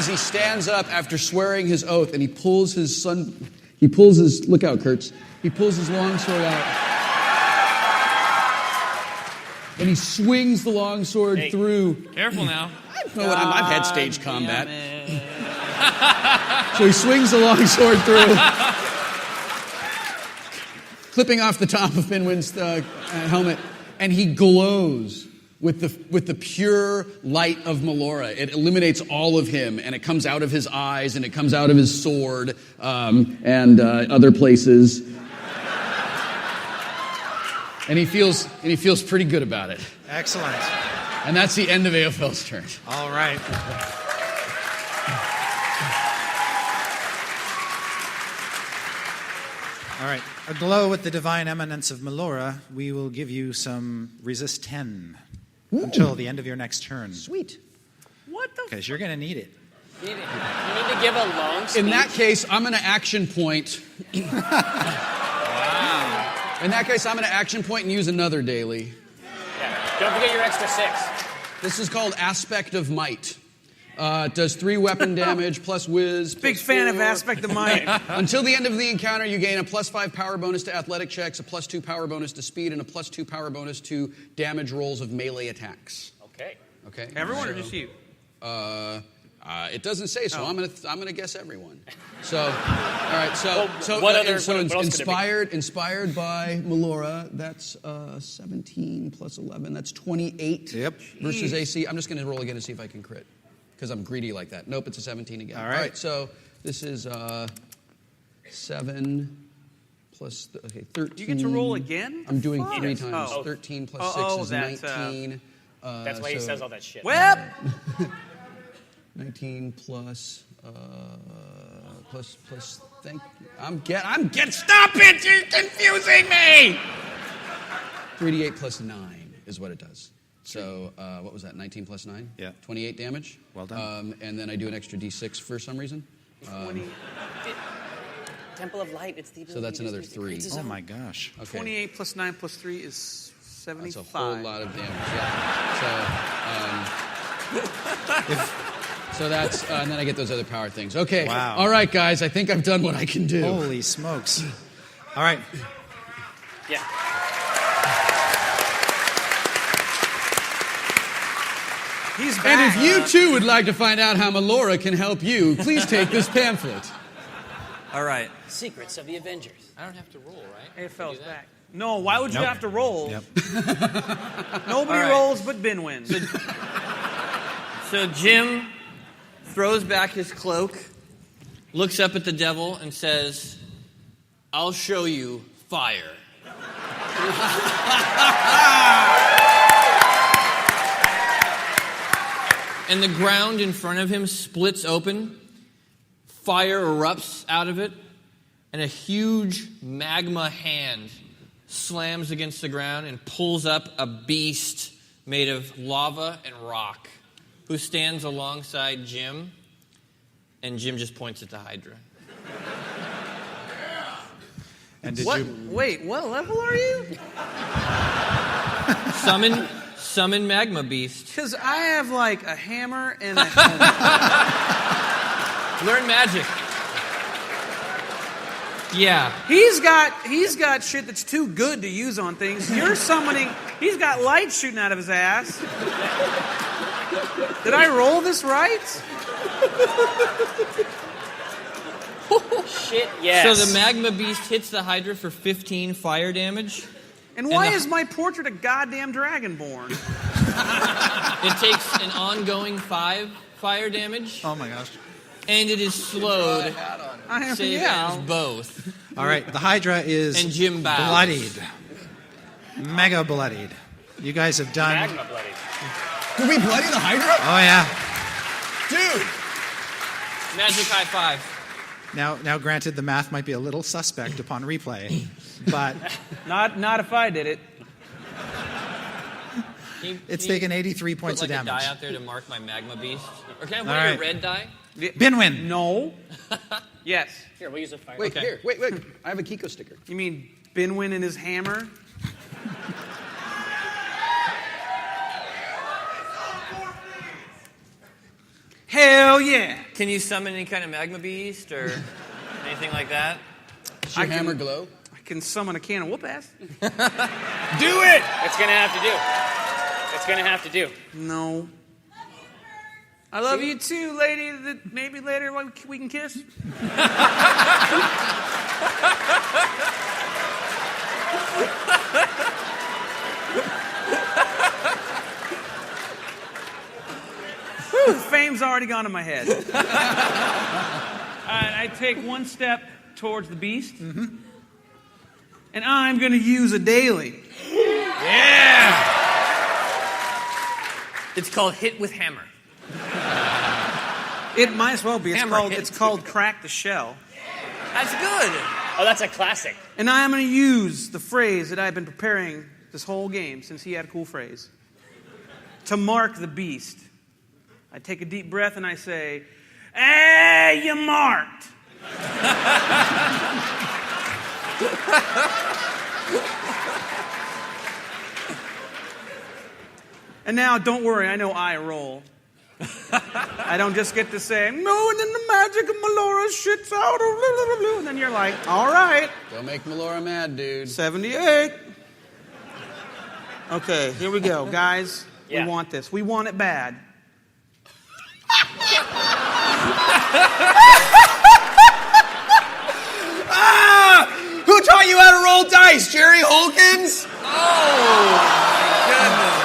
he stands up after swearing his oath, and he pulls his look out, Kurtz. He pulls his longsword out. And he swings the longsword through. Careful now. I've had stage combat. So he swings the longsword through, clipping off the top of Pinwin's helmet, and he glows with the pure light of Melora. It illuminates all of him, and it comes out of his eyes, and it comes out of his sword, and other places. And he feels pretty good about it. Excellent. And that's the end of Aelfel's turn. All right. All right. Aglow with the divine eminence of Melora, we will give you some resist 10 until the end of your next turn. Sweet. What the? Because you're going to need it. You need to give a long speech. In that case, I'm going to action point. Wow. In that case, I'm going to action point and use another daily. Yeah. Don't forget your extra 6. This is called Aspect of Might. It does 3 weapon damage plus whiz. Big plus fan 4. of Aspect of Might. Until the end of the encounter, you gain a plus 5 power bonus to athletic checks, a plus 2 power bonus to speed, and a plus 2 power bonus to damage rolls of melee attacks. Okay. Okay. Everyone or just you? It doesn't say, so I'm gonna guess everyone. So, all right. Inspired by Melora, that's 17 plus 11. That's 28. Yep. Versus AC. I'm just gonna roll again to see if I can crit, because I'm greedy like that. Nope, it's a 17 again. All right. So this is 7 plus 13. You get to roll again? I'm doing 3 times. Oh. 13 plus 6 is 19. That's why he says all that shit. Well. 19 plus thank you. Stop it! You're confusing me! 3d8 plus 9 is what it does. So, what was that, 19 plus 9? Yeah. 28 damage. Well done. And then I do an extra d6 for some reason. Temple of Light, it's the ability So that's to another use 3. Oh my gosh. Okay. 28 plus 9 plus 3 is 75. That's a whole lot of damage, yeah. So that's, and then I get those other power things. Okay. Wow. All right, guys, I think I've done what I can do. Holy smokes. All right. Yeah. He's back. And if you too would like to find out how Melora can help you, please take this pamphlet. All right. Secrets of the Avengers. I don't have to roll, right? AFL's back. No, why would you Nope. have to roll? Yep. Nobody All right. rolls but Ben wins. So Jim throws back his cloak, looks up at the devil, and says, "I'll show you fire." And the ground in front of him splits open. Fire erupts out of it, and a huge magma hand slams against the ground and pulls up a beast made of lava and rock, who stands alongside Jim, and Jim just points at the Hydra. And did What? you? Wait, what level are you? Summon magma beast. Because I have like a hammer and a helmet. Learn magic. Yeah. He's got shit that's too good to use on things. You're summoning. He's got light shooting out of his ass. Did I roll this right? Shit, yes. So the magma beast hits the Hydra for 15 fire damage, And why is my portrait a goddamn dragonborn? It takes an ongoing 5 fire damage. Oh my gosh. And it is slowed. Save as both. All right, the Hydra is And Jim bows. bloodied. Mega bloodied. You guys have done... Magma bloody. Did we bloody the Hydra? Oh, yeah. Dude! Magic high five. Now, granted, the math might be a little suspect upon replay, but... Not if I did it. It's taken 83 points put of like damage. a die out there to mark my magma beast? Or can I put All a right. red die? Binwin. No. Yes. Here, we'll use a fire. Wait, here. Wait. I have a Kiko sticker. You mean Binwin and his hammer? Hell yeah! Can you summon any kind of magma beast or anything like that? Does your hammer glow? I can summon a can of whoop-ass. Do it! It's gonna have to do. It's gonna have to do. No. I love you too, lady. That maybe later we can kiss. Whew, fame's already gone in my head. I take one step towards the beast, and I'm going to use a daily. Yeah! It's called Hit with Hammer. It might as well be. Hammer It's called Crack the Shell. That's good. Oh, that's a classic. And I am going to use the phrase that I've been preparing this whole game, since he had a cool phrase, to mark the beast. I take a deep breath and I say, "Hey, you marked." And now, don't worry, I know I roll. I don't just get to say, "No," and then the magic of Melora shits out. And then you're like, all right. Don't make Melora mad, dude. 78. Okay, here we go, guys. Yeah. We want this. We want it bad. Who taught you how to roll dice? Jerry Holkins? Oh, my goodness.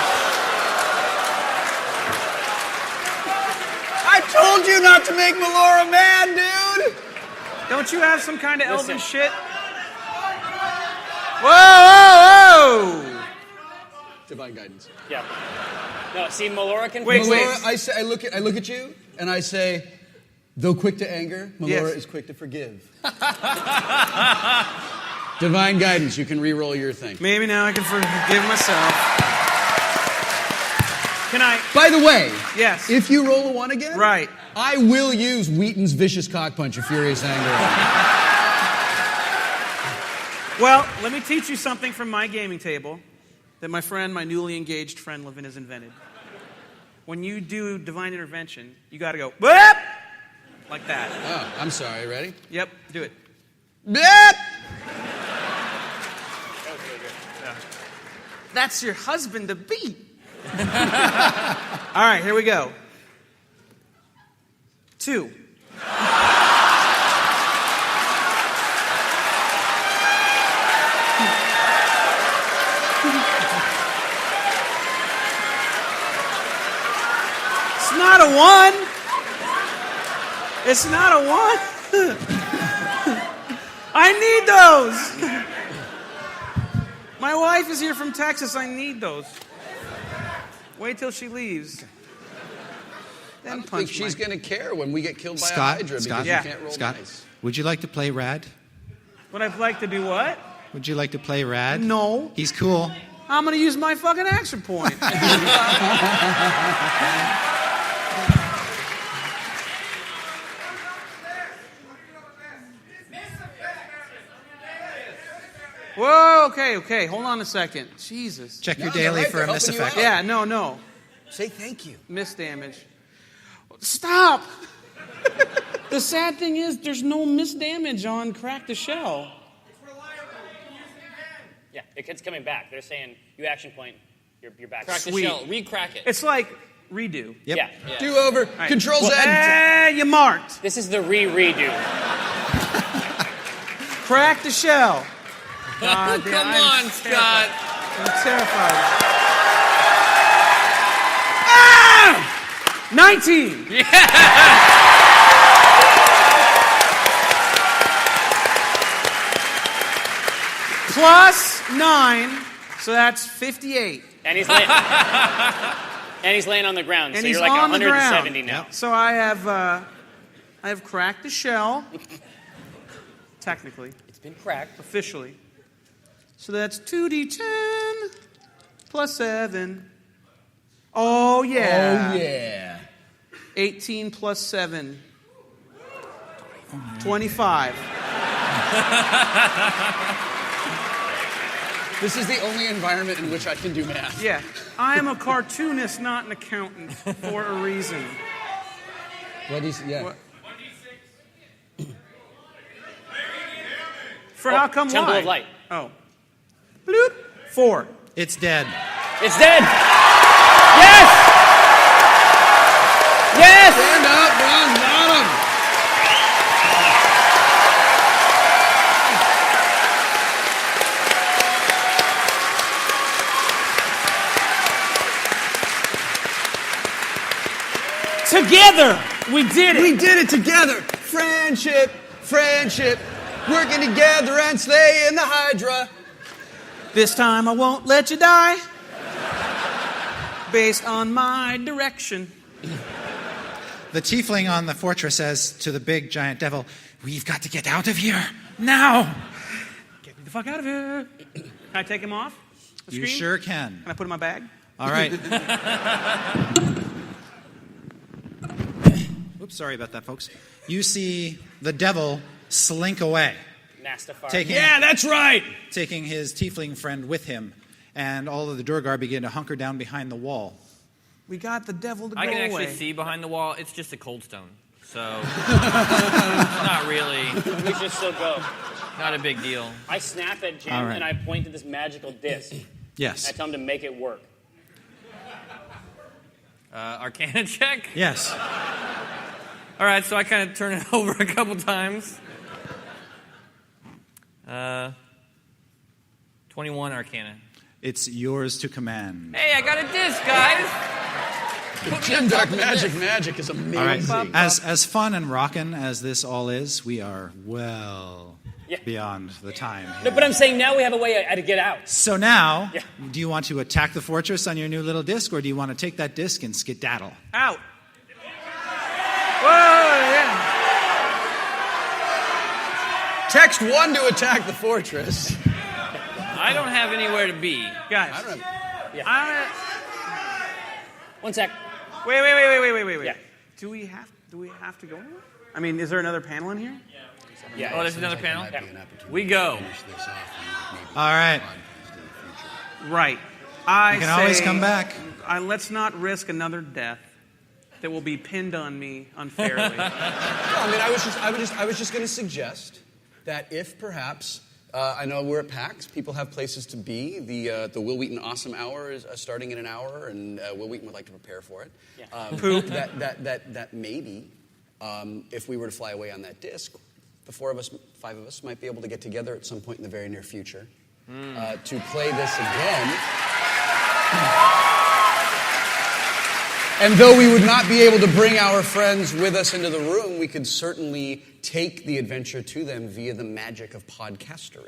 I told you not to make Melora mad, dude. Don't you have some kind of elven shit? Whoa! Divine guidance. Yeah. No, see, Melora can... Melora, I look at you, and I say, though quick to anger, Melora is quick to forgive. Divine guidance, you can re-roll your thing. Maybe now I can forgive myself. Can I? By the way, yes. If you roll a 1 again, right, I will use Wheaton's vicious cock punch of furious anger. Well, let me teach you something from my gaming table that my newly engaged friend Levin has invented. When you do divine intervention, you got to go whoop like that. Oh, I'm sorry. Ready? Yep, do it. Blip! That's your husband to be. All right, here we go. 2. It's not a 1. It's not a 1. I need those. My wife is here from Texas. I need those. Wait till she leaves. I don't think she's going to care when we get killed by a Hydra because you can't roll dice. Would you like to play Rad? Would I like to do what? Would you like to play Rad? No. He's cool. I'm going to use my fucking action point. Whoa, okay. Hold on a second. Jesus. Check your daily for a miss effect. Yeah, no. Say thank you. Miss damage. Stop! The sad thing is there's no miss damage on Crack the Shell. Yeah, it's coming back. They're saying, you action point, you're back. Crack the shell. Re-crack it. It's like redo. Yep. Yeah. Do over. Right. Control Z. Hey, you marked. This is the redo. Crack the Shell. Come on, Scott. I'm terrified. Ah! 19. Plus 9, so that's 58. And he's laying on the ground, And so he's you're like on the 170 ground. now. So I have cracked the shell. Technically. It's been cracked. Officially. So that's 2d10 plus 7. Oh, yeah. Oh, yeah. 18 plus 7. 25. This is the only environment in which I can do math. Yeah. I am a cartoonist, not an accountant, for a reason. What is, yeah. What? For how come Temple why? of Light. Oh. Bloop. 4. It's dead. It's dead. Yes. Yes. Stand up, bronze bottom. Together, we did it. We did it together. Friendship, friendship, working together and slaying the Hydra. This time I won't let you die. Based on my direction. The tiefling on the fortress says to the big giant devil, "We've got to get out of here now." Get me the fuck out of here. Can I take him off the You screen? sure can. Can I put him in my bag? All right. Oops, sorry about that, folks. You see the devil slink away. Nastafari. Yeah, that's right. Taking his tiefling friend with him, and all of the Durgar begin to hunker down behind the wall. We got the devil to go I can away. actually see behind the wall. It's just a cold stone. So it's not really. We should still go. Not a big deal. I snap at Jim All right. and I point to this magical disc. Yes. I tell him to make it work. Arcana check? Yes. All right, so I kind of turn it over a couple times. 21 Arcana. It's yours to command. Hey, I got a disc, guys. Jim Dark Magic is amazing. All right. As fun and rockin' as this all is, we are well beyond the time here. No, but I'm saying now we have a way to get out. So now, do you want to attack the fortress on your new little disc, or do you want to take that disc and skedaddle? Out. Whoa, yeah. Text 1 to attack the fortress. I don't have anywhere to be. Guys. I don't have... I, 1 sec. Wait. Yeah. Do we have to go anywhere? I mean, is there another panel in here? Yeah. Oh, there's another panel? We go. All right. Right. I You can say, always come back. Let's not risk another death that will be pinned on me unfairly. No, I mean, I was just going to suggest that if perhaps, I know we're at PAX, people have places to be. The Will Wheaton Awesome Hour is starting in an hour, and Will Wheaton would like to prepare for it. Yeah. Poop. That maybe, if we were to fly away on that disc, the 5 of us might be able to get together at some point in the very near future to play this again. And though we would not be able to bring our friends with us into the room, we could certainly take the adventure to them via the magic of podcastery.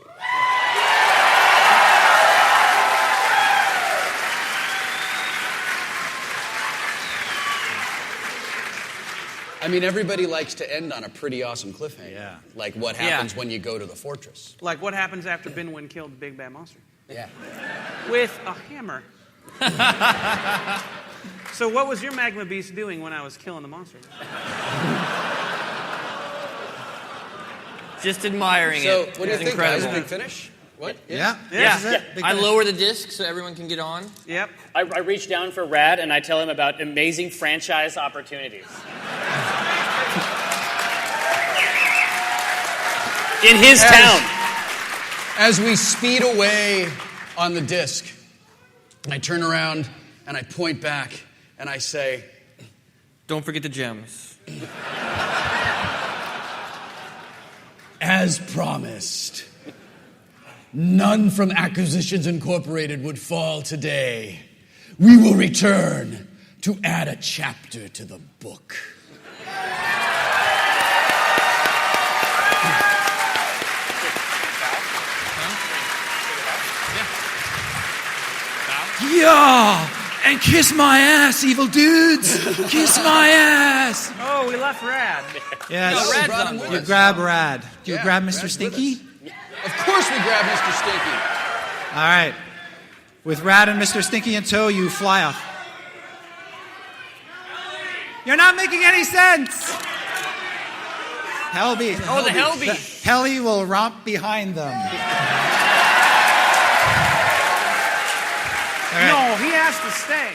I mean, everybody likes to end on a pretty awesome cliffhanger. Yeah. Like what happens when you go to the fortress. Like what happens after Binwin killed the big bad monster? Yeah. With a hammer. So what was your magma beast doing when I was killing the monster? Just admiring So, it. what do you It's think, guys? incredible. Big finish? What? Yeah. Yeah. This is it. Big I finish. lower the disc so everyone can get on. Yep. I reach down for Rad and I tell him about amazing franchise opportunities. In his town. As we speed away on the disc, I turn around and I point back and I say, Don't forget the gems. As promised, none from Acquisitions Incorporated would fall today. We will return to add a chapter to the book. Yeah! And kiss my ass, evil dudes! Kiss my ass! Oh, we left Rad. Yes. No, Rad's on board. You grab Rad. Do you Yeah, grab Mr. Rad's with Stinky? Of course we grab Mr. Stinky. All right. With Rad and Mr. Stinky in tow, you fly off. You're not making any sense! Hellbee. Oh, the Hellbee. Helly will romp behind them. No, he has to stay.